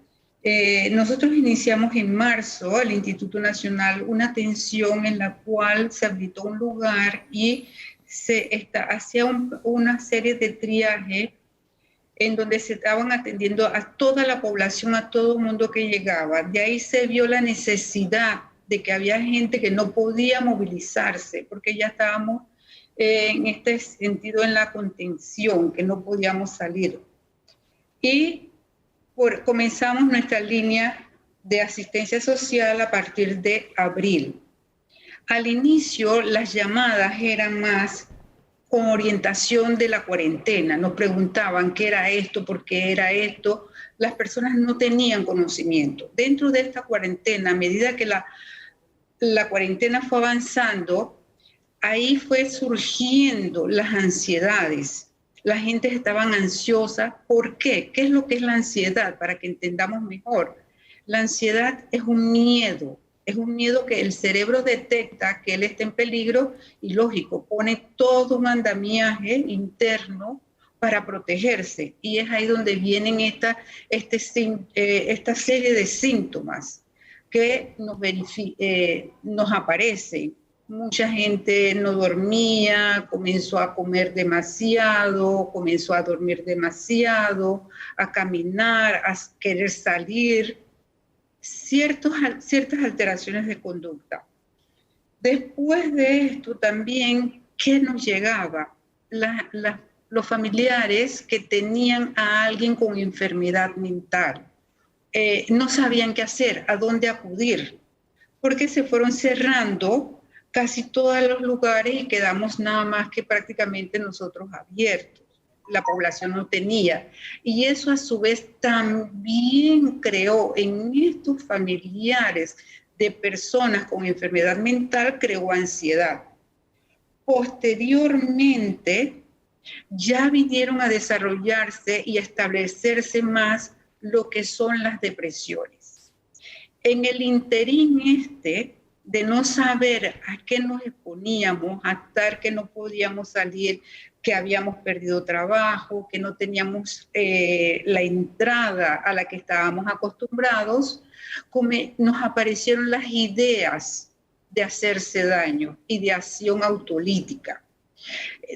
Nosotros iniciamos en marzo, el Instituto Nacional, una atención en la cual se habilitó un lugar y se hacía una serie de triaje en donde se estaban atendiendo a toda la población, a todo el mundo que llegaba. De ahí se vio la necesidad de que había gente que no podía movilizarse, porque ya estábamos en este sentido en la contención, que no podíamos salir. Y comenzamos nuestra línea de asistencia social a partir de abril. Al inicio, las llamadas eran más con orientación de la cuarentena. Nos preguntaban qué era esto, por qué era esto. Las personas no tenían conocimiento. Dentro de esta cuarentena, a medida que la cuarentena fue avanzando, ahí fue surgiendo las ansiedades. La gente estaba ansiosa. ¿Por qué? ¿Qué es lo que es la ansiedad? Para que entendamos mejor. La ansiedad es un miedo que el cerebro detecta que él está en peligro y, lógico, pone todo un andamiaje interno para protegerse. Y es ahí donde vienen esta serie de síntomas que nos aparecen. Mucha gente no dormía, comenzó a comer demasiado, comenzó a dormir demasiado, a caminar, a querer salir. Ciertas alteraciones de conducta. Después de esto también, ¿qué nos llegaba? Los familiares que tenían a alguien con enfermedad mental no sabían qué hacer, a dónde acudir, porque se fueron cerrando casi todos los lugares y quedamos nada más que prácticamente nosotros abiertos. La población no tenía. Y eso a su vez también creó en estos familiares de personas con enfermedad mental, creó ansiedad. Posteriormente, ya vinieron a desarrollarse y a establecerse más lo que son las depresiones. En el interín de no saber a qué nos exponíamos, a estar que no podíamos salir, que habíamos perdido trabajo, que no teníamos la entrada a la que estábamos acostumbrados, nos aparecieron las ideas de hacerse daño, ideación autolítica.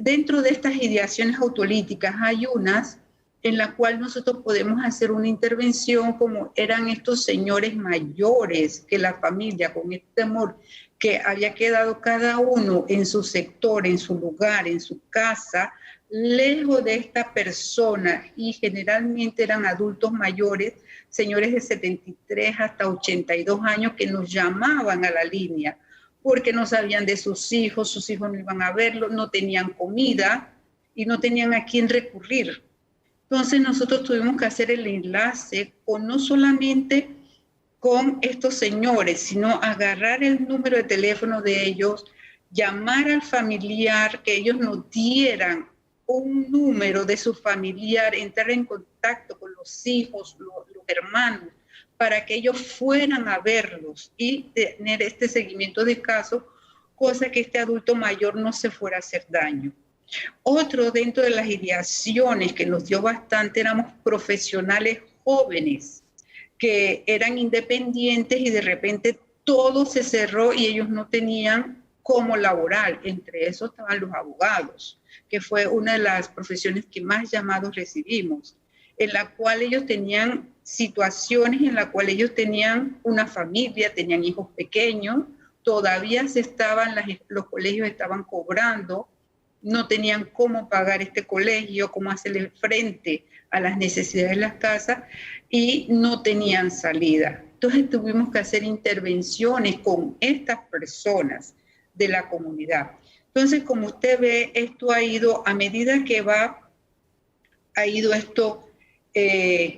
Dentro de estas ideaciones autolíticas hay unas en la cual nosotros podemos hacer una intervención como eran estos señores mayores que la familia, con este amor que había quedado cada uno en su sector, en su lugar, en su casa, lejos de esta persona, y generalmente eran adultos mayores, señores de 73 hasta 82 años que nos llamaban a la línea porque no sabían de sus hijos no iban a verlo, no tenían comida y no tenían a quién recurrir. Entonces nosotros tuvimos que hacer el enlace con no solamente con estos señores, sino agarrar el número de teléfono de ellos, llamar al familiar, que ellos nos dieran un número de su familiar, entrar en contacto con los hijos, los hermanos, para que ellos fueran a verlos y tener este seguimiento de caso, cosa que este adulto mayor no se fuera a hacer daño. Otro dentro de las ideaciones que nos dio bastante, éramos profesionales jóvenes que eran independientes y de repente todo se cerró y ellos no tenían cómo laborar. Entre esos estaban los abogados, que fue una de las profesiones que más llamados recibimos, en la cual ellos tenían situaciones en la cual ellos tenían una familia, tenían hijos pequeños, todavía los colegios estaban cobrando, no tenían cómo pagar este colegio, cómo hacerle frente a las necesidades de las casas y no tenían salida. Entonces tuvimos que hacer intervenciones con estas personas de la comunidad. Entonces, como usted ve, esto ha ido, a medida que ha ido esto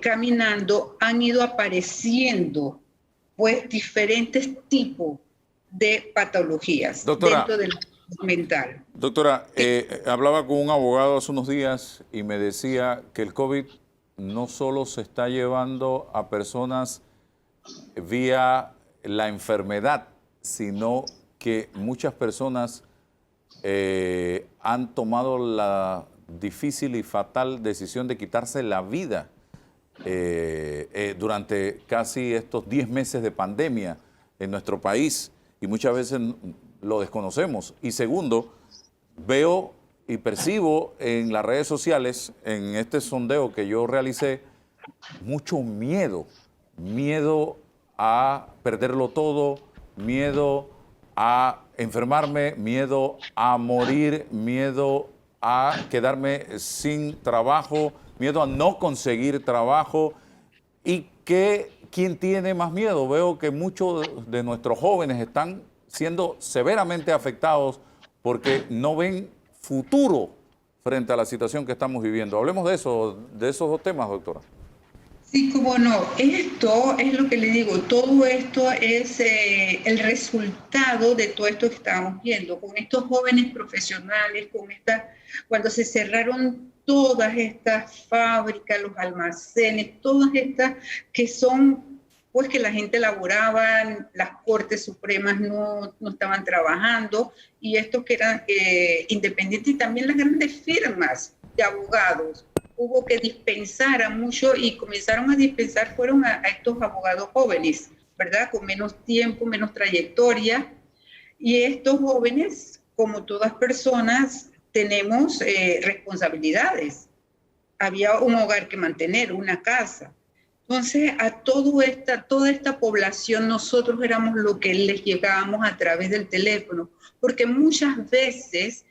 caminando, han ido apareciendo pues diferentes tipos de patologías. Doctora, dentro del mental. Doctora, hablaba con un abogado hace unos días y me decía que el COVID no solo se está llevando a personas vía la enfermedad, sino que muchas personas han tomado la difícil y fatal decisión de quitarse la vida durante casi estos 10 meses de pandemia en nuestro país, y muchas veces lo desconocemos. Y segundo, veo y percibo en las redes sociales, en este sondeo que yo realicé, mucho miedo. Miedo a perderlo todo, miedo a enfermarme, miedo a morir, miedo a quedarme sin trabajo, miedo a no conseguir trabajo. ¿Y quién tiene más miedo? Veo que muchos de nuestros jóvenes están siendo severamente afectados porque no ven futuro frente a la situación que estamos viviendo. Hablemos de eso, de esos dos temas, doctora. Sí, cómo no. Esto es lo que le digo, todo esto es el resultado de todo esto que estábamos viendo, con estos jóvenes profesionales, cuando se cerraron todas estas fábricas, los almacenes, todas estas que son, pues que la gente laboraba, las Cortes Supremas no estaban trabajando, y estos que eran independientes, y también las grandes firmas de abogados. Hubo que dispensar a muchos y comenzaron a dispensar, fueron a estos abogados jóvenes, ¿verdad? Con menos tiempo, menos trayectoria. Y estos jóvenes, como todas personas, tenemos responsabilidades. Había un hogar que mantener, una casa. Entonces, a toda esta población, nosotros éramos lo que les llegábamos a través del teléfono, porque muchas veces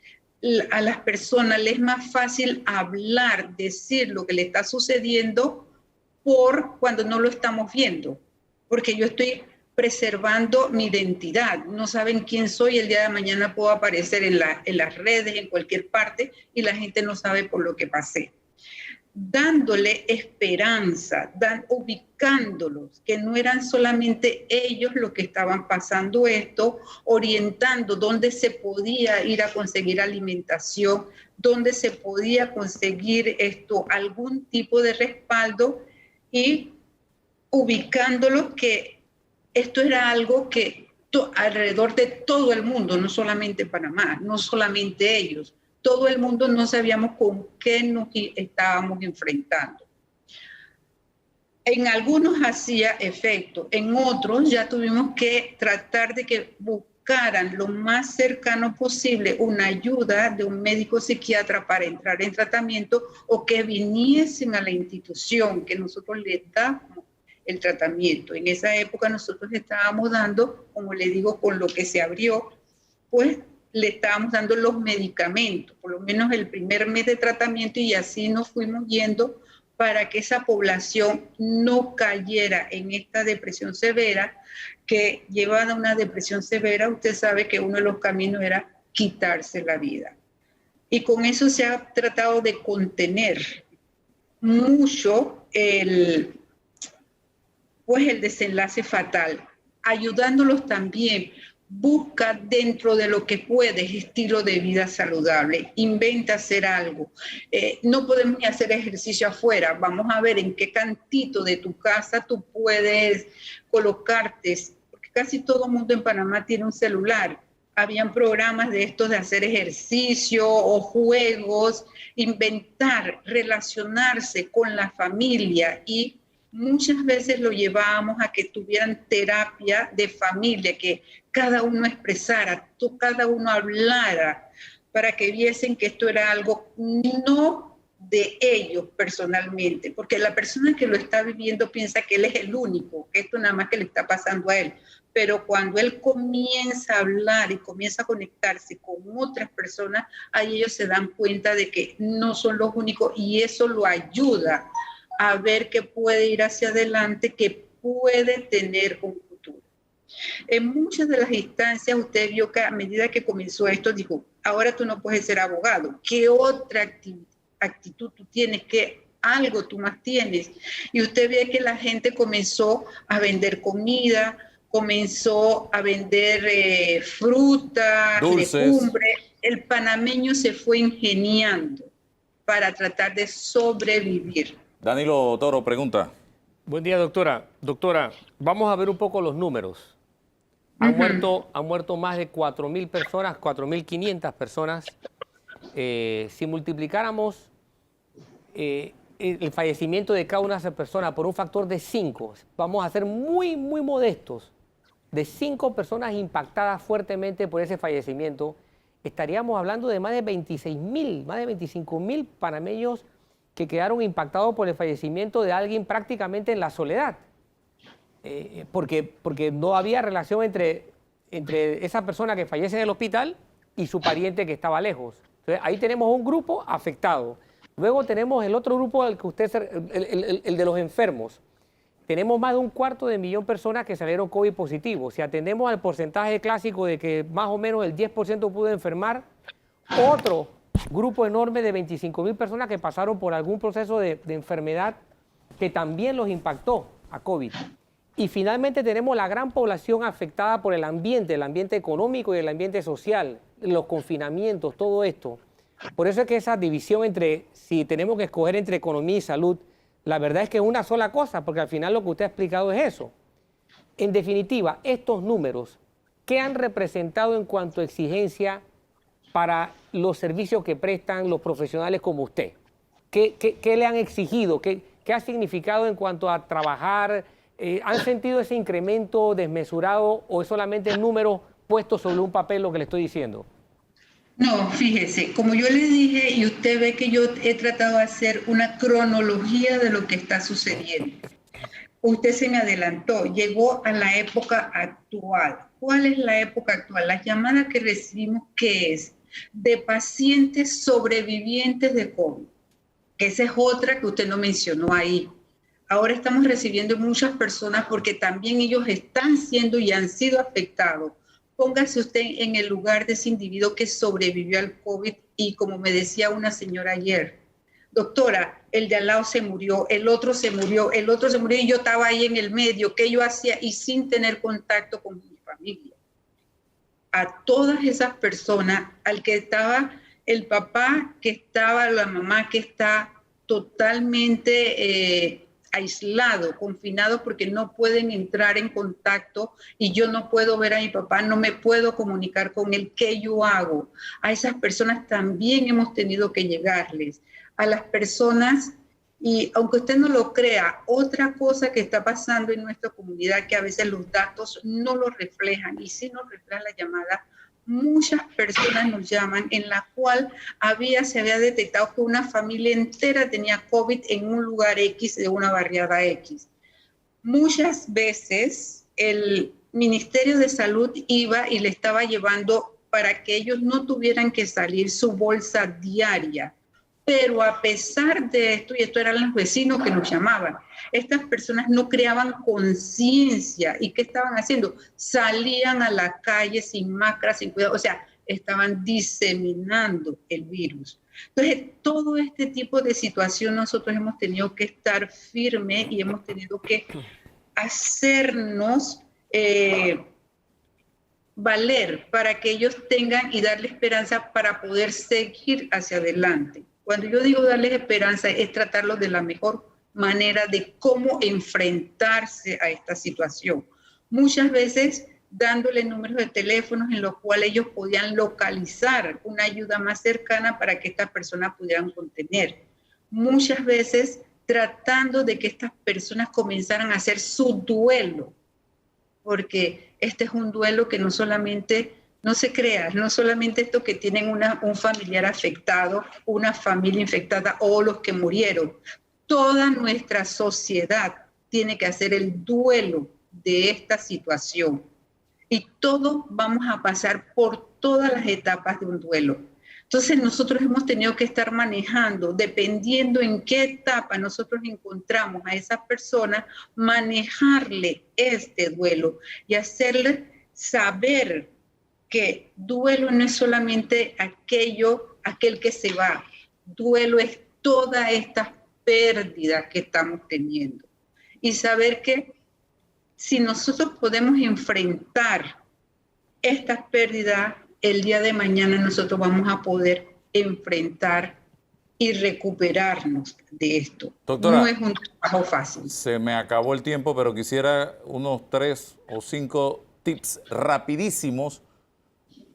a las personas les es más fácil hablar, decir lo que le está sucediendo por cuando no lo estamos viendo, porque yo estoy preservando mi identidad. No saben quién soy, el día de mañana puedo aparecer en las redes, en cualquier parte, y la gente no sabe por lo que pasé. Dándole esperanza, ubicándolos, que no eran solamente ellos los que estaban pasando esto, orientando dónde se podía ir a conseguir alimentación, dónde se podía conseguir algún tipo de respaldo, y ubicándolos que esto era algo que alrededor de todo el mundo, no solamente Panamá, no solamente ellos, todo el mundo no sabíamos con qué nos estábamos enfrentando. En algunos hacía efecto, en otros ya tuvimos que tratar de que buscaran lo más cercano posible una ayuda de un médico psiquiatra para entrar en tratamiento, o que viniesen a la institución que nosotros les damos el tratamiento. En esa época nosotros estábamos dando, como le digo, con lo que se abrió, pues le estábamos dando los medicamentos, por lo menos el primer mes de tratamiento, y así nos fuimos yendo para que esa población no cayera en esta depresión severa, que llevada a una depresión severa, usted sabe que uno de los caminos era quitarse la vida. Y con eso se ha tratado de contener mucho el desenlace fatal, ayudándolos también. Busca dentro de lo que puedes estilo de vida saludable, inventa hacer algo. No podemos ni hacer ejercicio afuera, vamos a ver en qué cantito de tu casa tú puedes colocarte, porque casi todo el mundo en Panamá tiene un celular. Habían programas de estos de hacer ejercicio o juegos, inventar, relacionarse con la familia, y muchas veces lo llevábamos a que tuvieran terapia de familia, que cada uno expresara, cada uno hablara, para que viesen que esto era algo no de ellos personalmente, porque la persona que lo está viviendo piensa que él es el único, que esto nada más que le está pasando a él. Pero cuando él comienza a hablar y comienza a conectarse con otras personas, ahí ellos se dan cuenta de que no son los únicos, y eso lo ayuda a ver que puede ir hacia adelante, que puede tener un futuro. En muchas de las instancias usted vio que a medida que comenzó esto, dijo, ahora tú no puedes ser abogado. ¿Qué otra actitud tú tienes? ¿Qué algo tú más tienes? Y usted ve que la gente comenzó a vender comida, comenzó a vender fruta, legumbres. El panameño se fue ingeniando para tratar de sobrevivir. Danilo Toro pregunta. Buen día, doctora. Doctora, vamos a ver un poco los números. Han muerto más de 4.000 personas, 4.500 personas. Si multiplicáramos el fallecimiento de cada una de esas personas por un factor de 5, vamos a ser muy, muy modestos. De 5 personas impactadas fuertemente por ese fallecimiento, estaríamos hablando de más de 26.000, más de 25.000 panameños que quedaron impactados por el fallecimiento de alguien prácticamente en la soledad. Porque no había relación entre esa persona que fallece en el hospital y su pariente que estaba lejos. Entonces, ahí tenemos un grupo afectado. Luego tenemos el otro grupo, el de los enfermos. Tenemos más de 250.000 personas que salieron COVID positivos. Si atendemos al porcentaje clásico de que más o menos el 10% pudo enfermar, otro grupo enorme de 25.000 personas que pasaron por algún proceso de enfermedad que también los impactó a COVID. Y finalmente tenemos la gran población afectada por el ambiente económico y el ambiente social, los confinamientos, todo esto. Por eso es que esa división entre, si tenemos que escoger entre economía y salud, la verdad es que es una sola cosa, porque al final lo que usted ha explicado es eso. En definitiva, estos números, ¿qué han representado en cuanto a exigencia para los servicios que prestan los profesionales como usted? ¿Qué le han exigido? ¿Qué ha significado en cuanto a trabajar? ¿Han sentido ese incremento desmesurado o es solamente números puestos sobre un papel lo que le estoy diciendo? No, fíjese, como yo le dije y usted ve que yo he tratado de hacer una cronología de lo que está sucediendo. Usted se me adelantó, llegó a la época actual. ¿Cuál es la época actual? Las llamadas que recibimos, ¿qué es? De pacientes sobrevivientes de COVID, que esa es otra que usted no mencionó ahí. Ahora estamos recibiendo muchas personas porque también ellos están siendo y han sido afectados. Póngase usted en el lugar de ese individuo que sobrevivió al COVID y como me decía una señora ayer, doctora, el de al lado se murió, el otro se murió y yo estaba ahí en el medio, ¿qué yo hacía? Y sin tener contacto con mi familia. A todas esas personas, al que estaba el papá, que estaba la mamá, que está totalmente aislado, confinado porque no pueden entrar en contacto y yo no puedo ver a mi papá, no me puedo comunicar con él, ¿qué yo hago? A esas personas también hemos tenido que llegarles. A las personas, y aunque usted no lo crea, otra cosa que está pasando en nuestra comunidad que a veces los datos no lo reflejan y sí nos reflejan la llamada, muchas personas nos llaman en la cual se había detectado que una familia entera tenía COVID en un lugar X de una barriada X. Muchas veces el Ministerio de Salud iba y le estaba llevando para que ellos no tuvieran que salir su bolsa diaria. Pero a pesar de esto, y esto eran los vecinos que nos llamaban, estas personas no creaban conciencia. ¿Y qué estaban haciendo? Salían a la calle sin máscara, sin cuidado, o sea, estaban diseminando el virus. Entonces, todo este tipo de situación nosotros hemos tenido que estar firmes y hemos tenido que hacernos valer para que ellos tengan y darle esperanza para poder seguir hacia adelante. Cuando yo digo darles esperanza es tratarlos de la mejor manera de cómo enfrentarse a esta situación. Muchas veces dándole números de teléfonos en los cuales ellos podían localizar una ayuda más cercana para que estas personas pudieran contener. Muchas veces tratando de que estas personas comenzaran a hacer su duelo, porque este es un duelo que no solamente... No se crea, no solamente esto que tienen un familiar afectado, una familia infectada o los que murieron. Toda nuestra sociedad tiene que hacer el duelo de esta situación. Y todos vamos a pasar por todas las etapas de un duelo. Entonces nosotros hemos tenido que estar manejando, dependiendo en qué etapa nosotros encontramos a esa persona, manejarle este duelo y hacerle saber que duelo no es solamente aquel que se va, duelo es todas estas pérdidas que estamos teniendo. Y saber que si nosotros podemos enfrentar estas pérdidas, el día de mañana nosotros vamos a poder enfrentar y recuperarnos de esto. Doctora, no es un trabajo fácil. Se me acabó el tiempo, pero quisiera unos 3 o 5 tips rapidísimos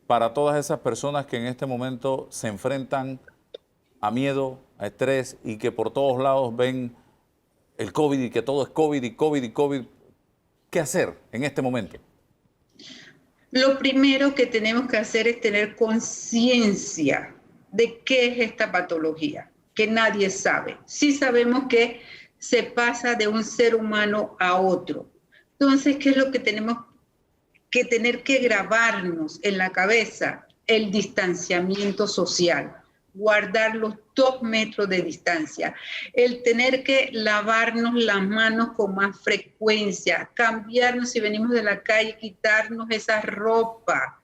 para todas esas personas que en este momento se enfrentan a miedo, a estrés y que por todos lados ven el COVID y que todo es COVID y COVID y COVID. ¿Qué hacer en este momento? Lo primero que tenemos que hacer es tener conciencia de qué es esta patología, que nadie sabe. Sí sabemos que se pasa de un ser humano a otro. Entonces, ¿qué es lo que tenemos que tener que grabarnos en la cabeza? El distanciamiento social, guardar los 2 metros de distancia, el tener que lavarnos las manos con más frecuencia, cambiarnos si venimos de la calle, quitarnos esa ropa,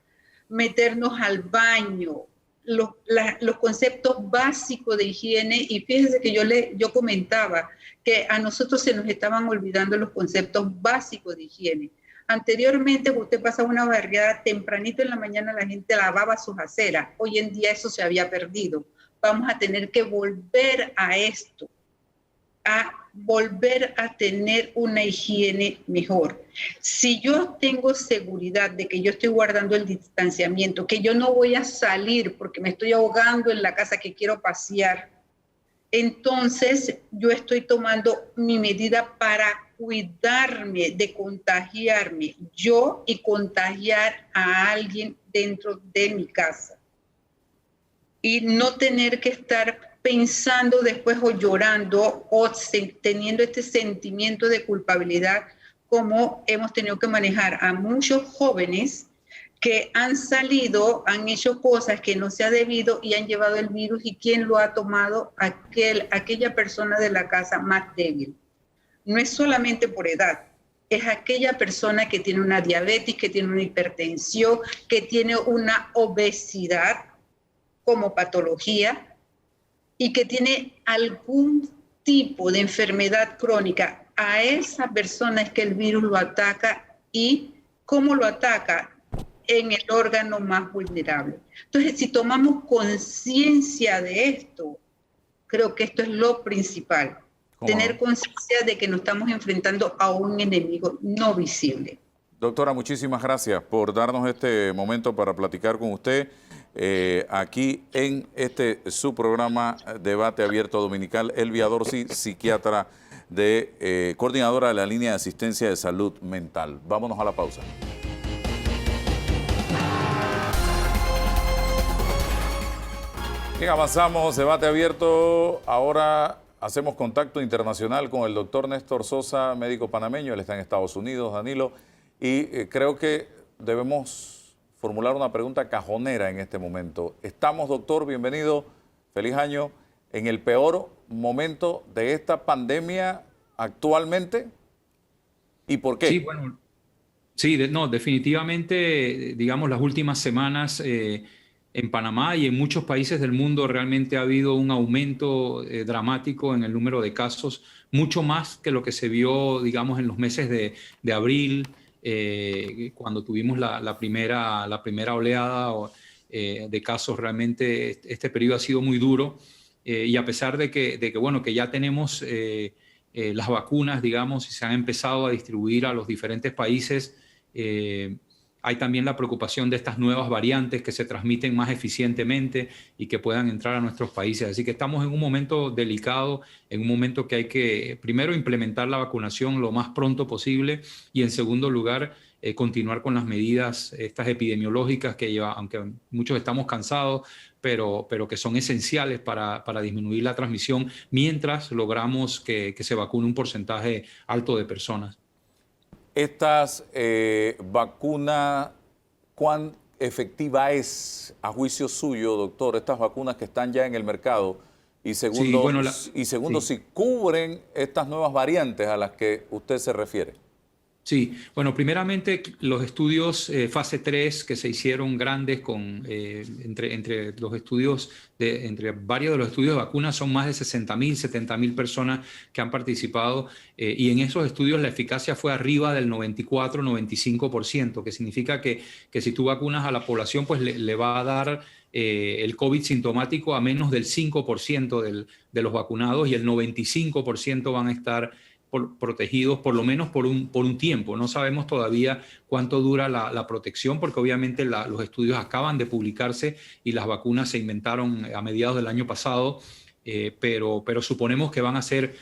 meternos al baño, los conceptos básicos de higiene. Y fíjense que yo comentaba que a nosotros se nos estaban olvidando los conceptos básicos de higiene. Anteriormente, usted pasaba una barriada tempranito en la mañana, la gente lavaba sus aceras. Hoy en día eso se había perdido. Vamos a tener que volver a esto, a volver a tener una higiene mejor. Si yo tengo seguridad de que yo estoy guardando el distanciamiento, que yo no voy a salir porque me estoy ahogando en la casa, que quiero pasear, entonces yo estoy tomando mi medida para cuidarme de contagiarme yo y contagiar a alguien dentro de mi casa. Y no tener que estar pensando después o llorando o teniendo este sentimiento de culpabilidad, como hemos tenido que manejar a muchos jóvenes que han salido, han hecho cosas que no se ha debido y han llevado el virus. ¿Y quién lo ha tomado? Aquella persona de la casa más débil. No es solamente por edad, es aquella persona que tiene una diabetes, que tiene una hipertensión, que tiene una obesidad como patología y que tiene algún tipo de enfermedad crónica. A esa persona es que el virus lo ataca. ¿Y cómo lo ataca? En el órgano más vulnerable. Entonces, si tomamos conciencia de esto, creo que esto es lo principal. Tener conciencia de que nos estamos enfrentando a un enemigo no visible. Doctora, muchísimas gracias por darnos este momento para platicar con usted aquí en su programa Debate Abierto Dominical. Elvia Dorsi, psiquiatra coordinadora de la línea de asistencia de salud mental. Vámonos a la pausa. Bien, avanzamos, debate abierto. Ahora hacemos contacto internacional con el doctor Néstor Sosa, médico panameño. Él está en Estados Unidos, Danilo. Y creo que debemos formular una pregunta cajonera en este momento. Estamos, doctor, bienvenido, feliz año, en el peor momento de esta pandemia actualmente. ¿Y por qué? Sí, bueno, sí, definitivamente, digamos, las últimas semanas en Panamá y en muchos países del mundo realmente ha habido un aumento dramático en el número de casos, mucho más que lo que se vio, digamos, en los meses de abril, cuando tuvimos la primera oleada de casos. Realmente este periodo ha sido muy duro y a pesar de que bueno, que ya tenemos las vacunas, digamos, y se han empezado a distribuir a los diferentes países, hay también la preocupación de estas nuevas variantes que se transmiten más eficientemente y que puedan entrar a nuestros países. Así que estamos en un momento delicado, en un momento que hay que, primero, implementar la vacunación lo más pronto posible y, en segundo lugar, continuar con las medidas estas epidemiológicas que lleva, aunque muchos estamos cansados, pero que son esenciales para disminuir la transmisión mientras logramos que se vacune un porcentaje alto de personas. Estas vacunas, ¿cuán efectiva es a juicio suyo, doctor? Estas vacunas que están ya en el mercado y segundo, si cubren estas nuevas variantes a las que usted se refiere. Sí, bueno, primeramente los estudios fase 3 que se hicieron grandes entre los estudios, entre varios de los estudios de vacunas, son más de 60.000, 70.000 personas que han participado y en esos estudios la eficacia fue arriba del 94, 95%, que significa que si tú vacunas a la población, pues le va a dar el COVID sintomático a menos del 5% de los vacunados y el 95% van a estar protegidos por lo menos por un tiempo. No sabemos todavía cuánto dura la protección porque obviamente los estudios acaban de publicarse y las vacunas se inventaron a mediados del año pasado. pero suponemos que van a ser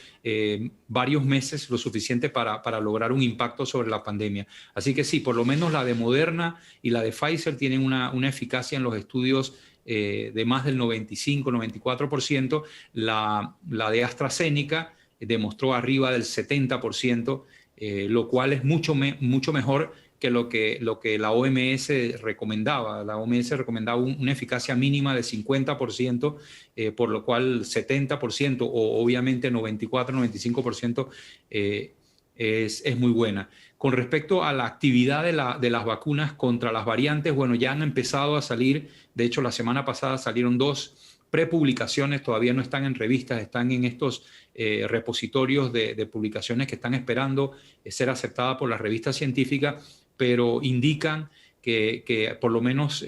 varios meses lo suficiente para lograr un impacto sobre la pandemia. Así que sí, por lo menos la de Moderna y la de Pfizer tienen una eficacia en los estudios de más del 95-94%. La de AstraZeneca demostró arriba del 70%, lo cual es mucho mejor que lo que la OMS recomendaba. La OMS recomendaba una eficacia mínima de 50%, por lo cual 70% o obviamente 94-95% es muy buena. Con respecto a la actividad de las vacunas contra las variantes, bueno, ya han empezado a salir, de hecho la semana pasada salieron 2 prepublicaciones, todavía no están en revistas, están en estos repositorios de publicaciones que están esperando ser aceptadas por las revistas científicas, pero indican que por lo menos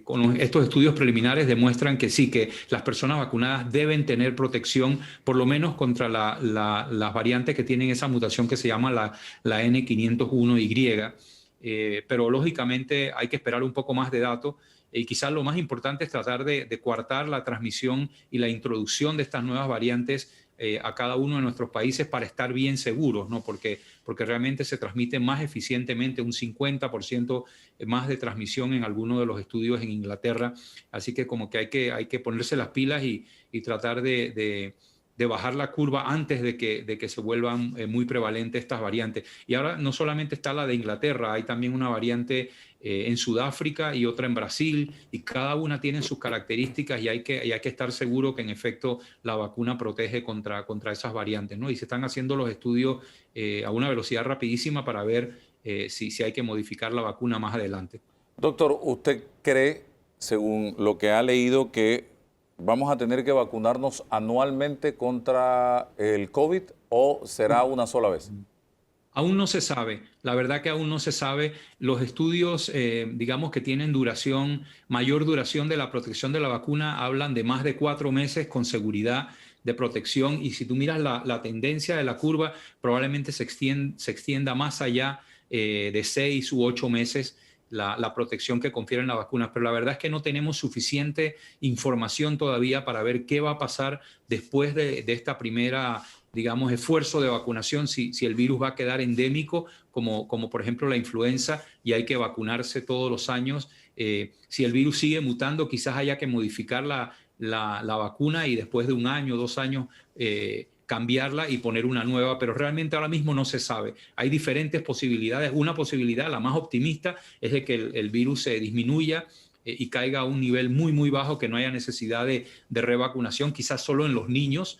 con estos estudios preliminares demuestran que sí, que las personas vacunadas deben tener protección, por lo menos contra las variantes que tienen esa mutación que se llama la N501Y. Pero lógicamente hay que esperar un poco más de datos. Y quizás lo más importante es tratar de coartar la transmisión y la introducción de estas nuevas variantes a cada uno de nuestros países para estar bien seguros, ¿no? Porque realmente se transmite más eficientemente, un 50% más de transmisión en algunos de los estudios en Inglaterra. Así que como que hay que ponerse las pilas y tratar de bajar la curva antes de que se vuelvan muy prevalentes estas variantes. Y ahora no solamente está la de Inglaterra, hay también una variante en Sudáfrica y otra en Brasil, y cada una tiene sus características y hay que estar seguro que en efecto la vacuna protege contra esas variantes, ¿no? Y se están haciendo los estudios a una velocidad rapidísima para ver si hay que modificar la vacuna más adelante. Doctor, ¿usted cree, según lo que ha leído, que vamos a tener que vacunarnos anualmente contra el COVID o será una sola vez? Aún no se sabe, la verdad que aún no se sabe. Los estudios, digamos que tienen mayor duración de la protección de la vacuna, hablan de más de 4 meses con seguridad de protección, y si tú miras la tendencia de la curva, probablemente se extienda más allá de 6 u 8 meses la protección que confieren las vacunas. Pero la verdad es que no tenemos suficiente información todavía para ver qué va a pasar después de esta primera, digamos, esfuerzo de vacunación, si el virus va a quedar endémico, como por ejemplo la influenza, y hay que vacunarse todos los años. Si el virus sigue mutando, quizás haya que modificar la vacuna y después de 1 año, 2 años, cambiarla y poner una nueva, pero realmente ahora mismo no se sabe. Hay diferentes posibilidades. Una posibilidad, la más optimista, es de que el virus se disminuya y caiga a un nivel muy, muy bajo, que no haya necesidad de revacunación, quizás solo en los niños,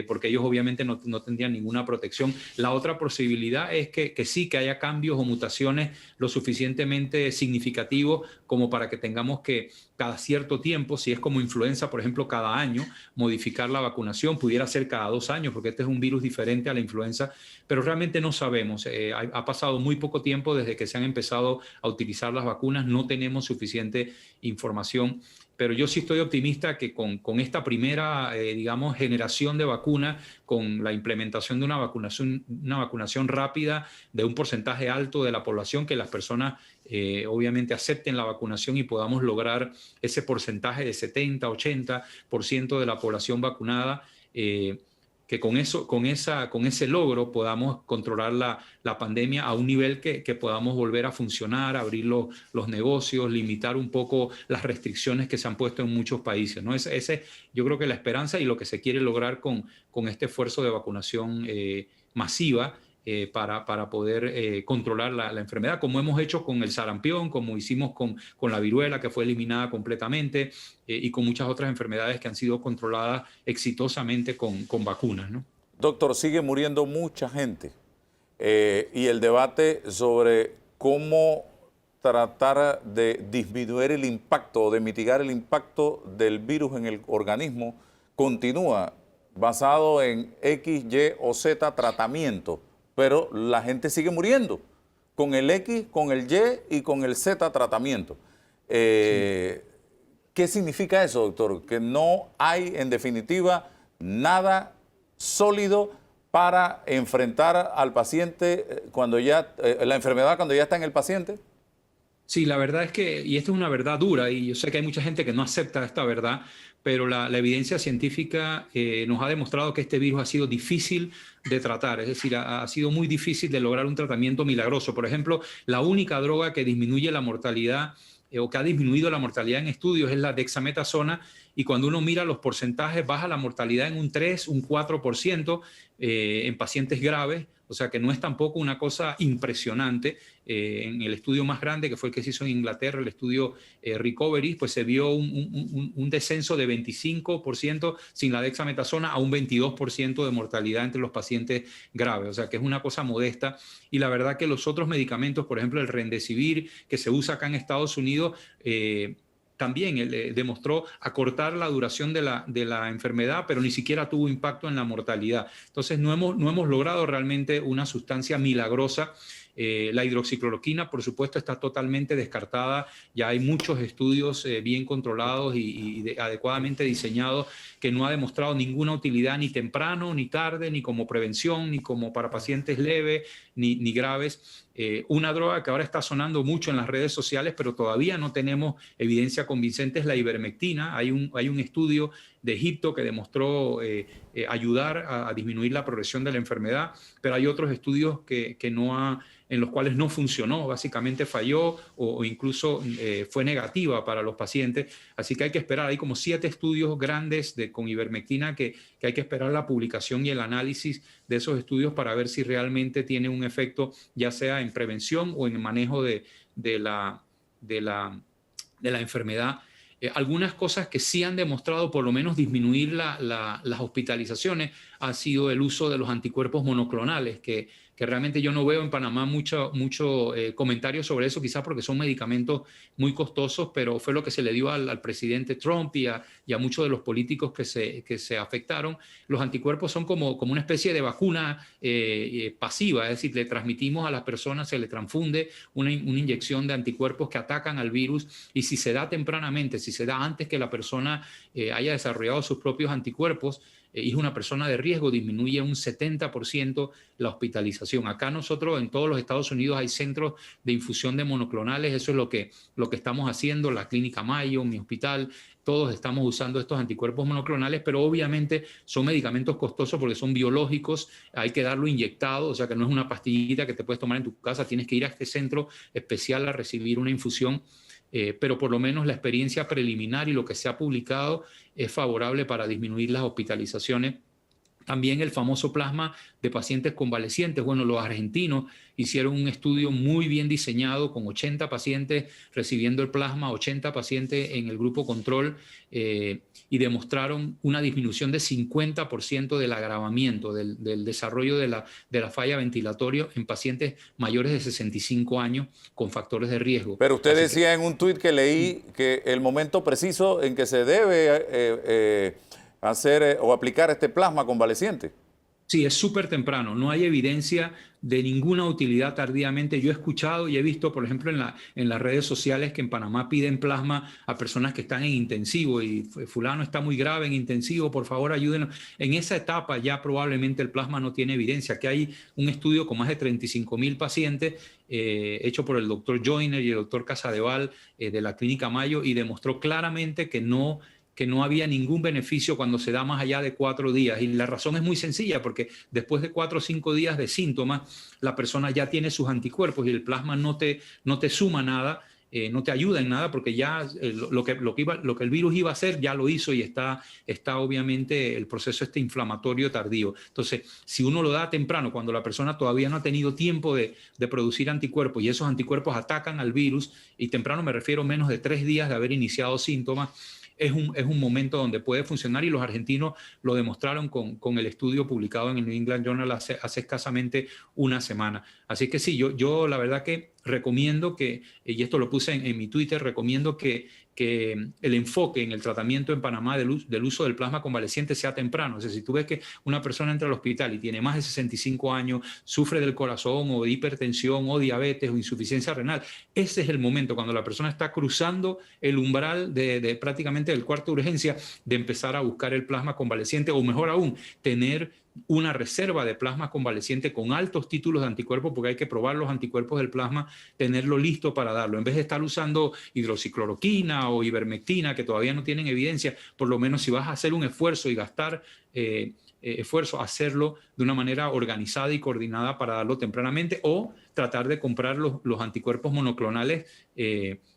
porque ellos obviamente no tendrían ninguna protección. La otra posibilidad es que sí, que haya cambios o mutaciones lo suficientemente significativos como para que tengamos que cada cierto tiempo, si es como influenza, por ejemplo, cada año, modificar la vacunación. Pudiera ser cada 2 años, porque este es un virus diferente a la influenza, pero realmente no sabemos. Ha pasado muy poco tiempo desde que se han empezado a utilizar las vacunas, no tenemos suficiente información. Pero yo sí estoy optimista que con esta primera, digamos, generación de vacuna, con la implementación de una vacunación rápida de un porcentaje alto de la población, que las personas obviamente acepten la vacunación y podamos lograr ese porcentaje de 70-80% de la población vacunada, que con ese logro podamos controlar la pandemia a un nivel que podamos volver a funcionar, abrir los negocios, limitar un poco las restricciones que se han puesto en muchos países, ¿no? Ese yo creo que la esperanza y lo que se quiere lograr con este esfuerzo de vacunación masiva, para poder controlar la enfermedad, como hemos hecho con el sarampión, como hicimos con la viruela, que fue eliminada completamente, y con muchas otras enfermedades que han sido controladas exitosamente con vacunas, ¿no? Doctor, sigue muriendo mucha gente, y el debate sobre cómo tratar de disminuir el impacto o de mitigar el impacto del virus en el organismo continúa, basado en X, Y o Z tratamiento. Pero la gente sigue muriendo con el X, con el Y y con el Z tratamiento. ¿Qué significa eso, doctor? Que no hay, en definitiva, nada sólido para enfrentar al paciente cuando ya, la enfermedad cuando ya está en el paciente. Sí, la verdad es que, y esto es una verdad dura, y yo sé que hay mucha gente que no acepta esta verdad, pero la evidencia científica nos ha demostrado que este virus ha sido difícil de tratar, es decir, ha sido muy difícil de lograr un tratamiento milagroso. Por ejemplo, la única droga que disminuye la mortalidad o que ha disminuido la mortalidad en estudios es la dexametasona, y cuando uno mira los porcentajes baja la mortalidad en un 3, un 4% en pacientes graves, o sea que no es tampoco una cosa impresionante. En el estudio más grande, que fue el que se hizo en Inglaterra, el estudio Recovery, pues se vio un descenso de 25% sin la dexametasona a un 22% de mortalidad entre los pacientes graves, o sea que es una cosa modesta. Y la verdad que los otros medicamentos, por ejemplo el Remdesivir, que se usa acá en Estados Unidos, también demostró acortar la duración de la enfermedad, pero ni siquiera tuvo impacto en la mortalidad. Entonces no hemos logrado realmente una sustancia milagrosa. La hidroxicloroquina, por supuesto, está totalmente descartada. Ya hay muchos estudios bien controlados y adecuadamente diseñados que no ha demostrado ninguna utilidad ni temprano, ni tarde, ni como prevención, ni como para pacientes leves, ni graves. Una droga que ahora está sonando mucho en las redes sociales, pero todavía no tenemos evidencia convincente, es la ivermectina. Hay un estudio de Egipto que demostró ayudar a disminuir la progresión de la enfermedad, pero hay otros estudios en los cuales no funcionó, básicamente falló o incluso fue negativa para los pacientes. Así que hay que esperar, hay como 7 estudios grandes con ivermectina que hay que esperar la publicación y el análisis de esos estudios para ver si realmente tiene un efecto, ya sea en prevención o en el manejo de la enfermedad. Algunas cosas que sí han demostrado por lo menos disminuir las hospitalizaciones ha sido el uso de los anticuerpos monoclonales, que realmente yo no veo en Panamá mucho comentario sobre eso, quizás porque son medicamentos muy costosos, pero fue lo que se le dio al presidente Trump y a muchos de los políticos que se afectaron. Los anticuerpos son como una especie de vacuna pasiva, es decir, le transmitimos a las personas, se le transfunde una inyección de anticuerpos que atacan al virus, y si se da tempranamente, si se da antes que la persona haya desarrollado sus propios anticuerpos, y es una persona de riesgo, disminuye un 70% la hospitalización. Acá nosotros en todos los Estados Unidos hay centros de infusión de monoclonales, eso es lo que estamos haciendo, la Clínica Mayo, mi hospital, todos estamos usando estos anticuerpos monoclonales, pero obviamente son medicamentos costosos porque son biológicos, hay que darlo inyectado, o sea que no es una pastillita que te puedes tomar en tu casa, tienes que ir a este centro especial a recibir una infusión. Pero por lo menos la experiencia preliminar y lo que se ha publicado es favorable para disminuir las hospitalizaciones. También el famoso plasma de pacientes convalecientes. Bueno, los argentinos hicieron un estudio muy bien diseñado con 80 pacientes recibiendo el plasma, 80 pacientes en el grupo control, y demostraron una disminución de 50% del agravamiento, del desarrollo de la falla ventilatoria en pacientes mayores de 65 años con factores de riesgo. Pero usted decía en un tuit que leí que el momento preciso en que se debe hacer o aplicar este plasma convaleciente. Sí, es súper temprano, no hay evidencia de ninguna utilidad tardíamente. Yo he escuchado y he visto, por ejemplo, en las redes sociales que en Panamá piden plasma a personas que están en intensivo y fulano está muy grave en intensivo, por favor ayúdenos. En esa etapa ya probablemente el plasma no tiene evidencia. Aquí hay un estudio con más de 35,000 pacientes hecho por el doctor Joyner y el doctor Casadeval de la Clínica Mayo, y demostró claramente que no había ningún beneficio cuando se da más allá de 4 días. Y la razón es muy sencilla, porque después de 4 o 5 días de síntomas, la persona ya tiene sus anticuerpos y el plasma no te suma nada, no te ayuda en nada, porque ya lo que el virus iba a hacer ya lo hizo, y está obviamente el proceso inflamatorio tardío. Entonces, si uno lo da temprano, cuando la persona todavía no ha tenido tiempo de producir anticuerpos, y esos anticuerpos atacan al virus, y temprano me refiero a menos de 3 días de haber iniciado síntomas, es un momento donde puede funcionar, y los argentinos lo demostraron con el estudio publicado en el New England Journal hace escasamente una semana. Así que sí, yo la verdad que recomiendo y esto lo puse en mi Twitter, recomiendo que el enfoque en el tratamiento en Panamá del uso del plasma convaleciente sea temprano. O sea, si tú ves que una persona entra al hospital y tiene más de 65 años, sufre del corazón o de hipertensión o diabetes o insuficiencia renal, ese es el momento cuando la persona está cruzando el umbral de prácticamente del cuarto de urgencia, de empezar a buscar el plasma convaleciente, o mejor aún, tener una reserva de plasma convaleciente con altos títulos de anticuerpos, porque hay que probar los anticuerpos del plasma, tenerlo listo para darlo. En vez de estar usando hidroxicloroquina o ivermectina, que todavía no tienen evidencia, por lo menos si vas a hacer un esfuerzo y gastar esfuerzo, hacerlo de una manera organizada y coordinada para darlo tempranamente, o tratar de comprar los anticuerpos monoclonales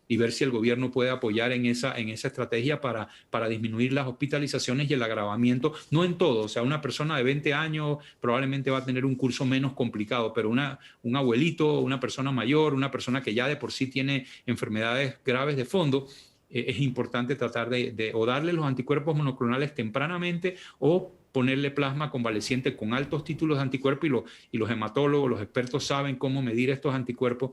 y ver si el gobierno puede apoyar en esa estrategia para disminuir las hospitalizaciones y el agravamiento. No en todo, o sea, una persona de 20 años probablemente va a tener un curso menos complicado, pero un abuelito, una persona mayor, una persona que ya de por sí tiene enfermedades graves de fondo, es importante tratar de o darle los anticuerpos monoclonales tempranamente o ponerle plasma convaleciente con altos títulos de anticuerpos, y los hematólogos, los expertos saben cómo medir estos anticuerpos,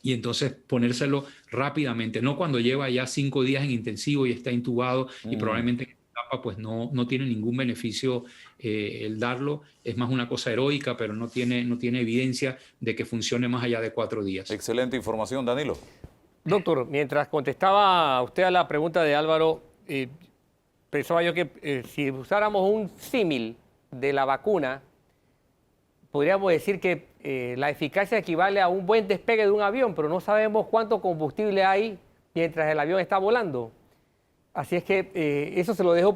y entonces ponérselo rápidamente, no cuando lleva ya 5 días en intensivo y está intubado y probablemente en esta etapa pues no tiene ningún beneficio el darlo. Es más una cosa heroica, pero no tiene evidencia de que funcione más allá de 4 días. Excelente información, Danilo. Doctor, mientras contestaba usted a la pregunta de Álvaro, pensaba yo que si usáramos un símil de la vacuna, podríamos decir que la eficacia equivale a un buen despegue de un avión, pero no sabemos cuánto combustible hay mientras el avión está volando. Así es que eso se lo dejo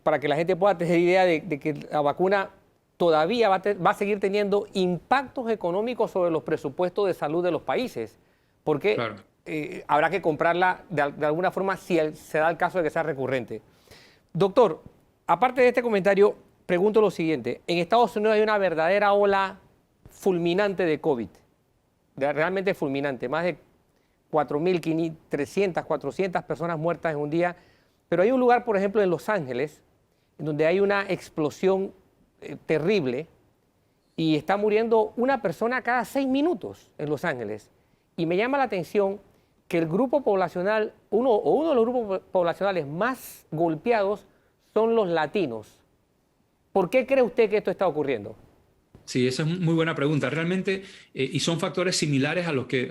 para que la gente pueda tener idea de que la vacuna todavía va a seguir teniendo impactos económicos sobre los presupuestos de salud de los países, porque claro, habrá que comprarla de alguna forma si se da el caso de que sea recurrente. Doctor, aparte de este comentario, pregunto lo siguiente. En Estados Unidos hay una verdadera ola fulminante de COVID, realmente fulminante, más de 4.300, 400 personas muertas en un día, pero hay un lugar, por ejemplo, en Los Ángeles, en donde hay una explosión terrible y está muriendo una persona cada 6 minutos en Los Ángeles. Y me llama la atención que el grupo poblacional, uno de los grupos poblacionales más golpeados son los latinos. ¿Por qué cree usted que esto está ocurriendo? Sí, esa es muy buena pregunta. Realmente, y son factores similares a los que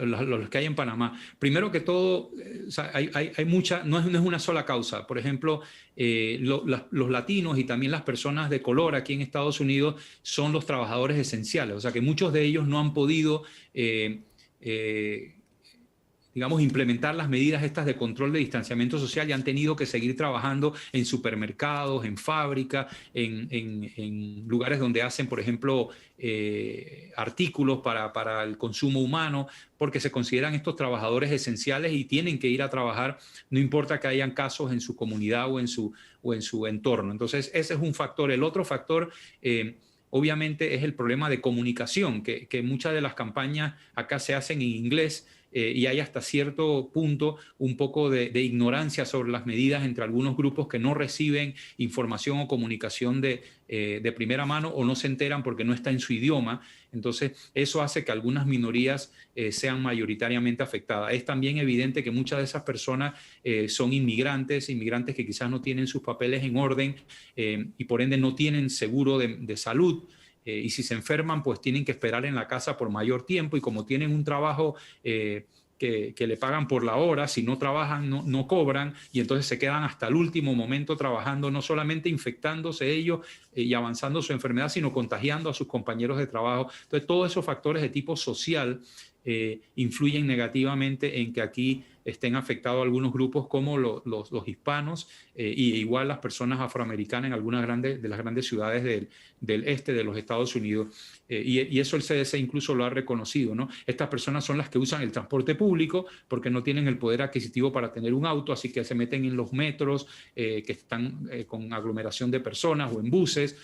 hay en Panamá. Primero que todo, o sea, hay mucha, no es una sola causa. Por ejemplo, los latinos y también las personas de color aquí en Estados Unidos son los trabajadores esenciales. O sea, que muchos de ellos no han podido digamos, implementar las medidas estas de control de distanciamiento social y han tenido que seguir trabajando en supermercados, en fábricas, en lugares donde hacen, por ejemplo, artículos para el consumo humano, porque se consideran estos trabajadores esenciales y tienen que ir a trabajar, no importa que hayan casos en su comunidad o en su entorno. Entonces, ese es un factor. El otro factor, obviamente, es el problema de comunicación, que muchas de las campañas acá se hacen en inglés, y hay hasta cierto punto un poco de ignorancia sobre las medidas entre algunos grupos que no reciben información o comunicación de primera mano o no se enteran porque no está en su idioma. Entonces, eso hace que algunas minorías sean mayoritariamente afectadas. Es también evidente que muchas de esas personas son inmigrantes que quizás no tienen sus papeles en orden y por ende no tienen seguro de salud. Y si se enferman, pues tienen que esperar en la casa por mayor tiempo y como tienen un trabajo que le pagan por la hora, si no trabajan no cobran y entonces se quedan hasta el último momento trabajando, no solamente infectándose ellos y avanzando su enfermedad, sino contagiando a sus compañeros de trabajo. Entonces todos esos factores de tipo social influyen negativamente en que aquí estén afectados algunos grupos como los hispanos y igual las personas afroamericanas en algunas de las grandes ciudades del este de los Estados Unidos. Y eso el CDC incluso lo ha reconocido, ¿no? Estas personas son las que usan el transporte público porque no tienen el poder adquisitivo para tener un auto, así que se meten en los metros que están con aglomeración de personas o en buses,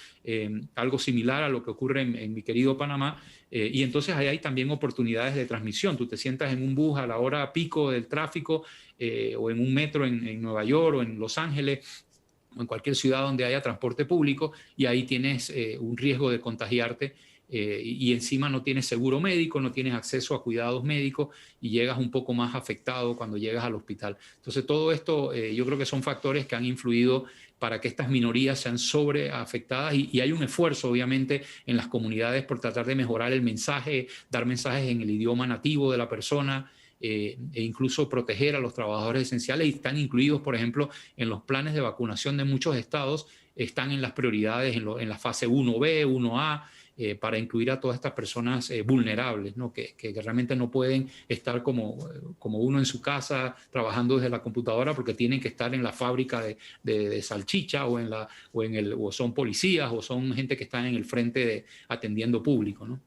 algo similar a lo que ocurre en mi querido Panamá. Y entonces ahí hay también oportunidades de transmisión. Tú te sientas en un bus a la hora pico del tráfico o en un metro en Nueva York o en Los Ángeles o en cualquier ciudad donde haya transporte público y ahí tienes un riesgo de contagiarte y encima no tienes seguro médico, no tienes acceso a cuidados médicos y llegas un poco más afectado cuando llegas al hospital. Entonces todo esto yo creo que son factores que han influido para que estas minorías sean sobreafectadas y hay un esfuerzo obviamente en las comunidades por tratar de mejorar el mensaje, dar mensajes en el idioma nativo de la persona e incluso proteger a los trabajadores esenciales y están incluidos, por ejemplo, en los planes de vacunación de muchos estados están en las prioridades en la fase 1B, 1A, para incluir a todas estas personas vulnerables, ¿no? que realmente no pueden estar como uno en su casa trabajando desde la computadora porque tienen que estar en la fábrica de salchicha o son policías o son gente que está en el frente atendiendo público, ¿no?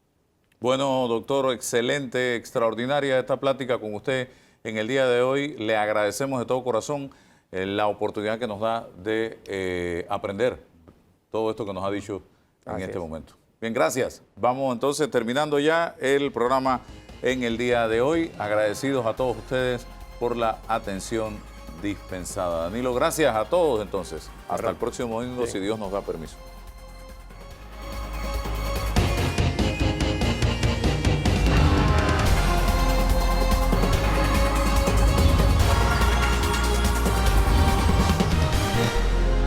Bueno, doctor, excelente, extraordinaria esta plática con usted en el día de hoy. Le agradecemos de todo corazón la oportunidad que nos da de aprender todo esto que nos ha dicho en este momento. Bien, gracias. Vamos entonces terminando ya el programa en el día de hoy. Agradecidos a todos ustedes por la atención dispensada. Danilo, gracias a todos entonces. Hasta el próximo domingo, si Dios nos da permiso.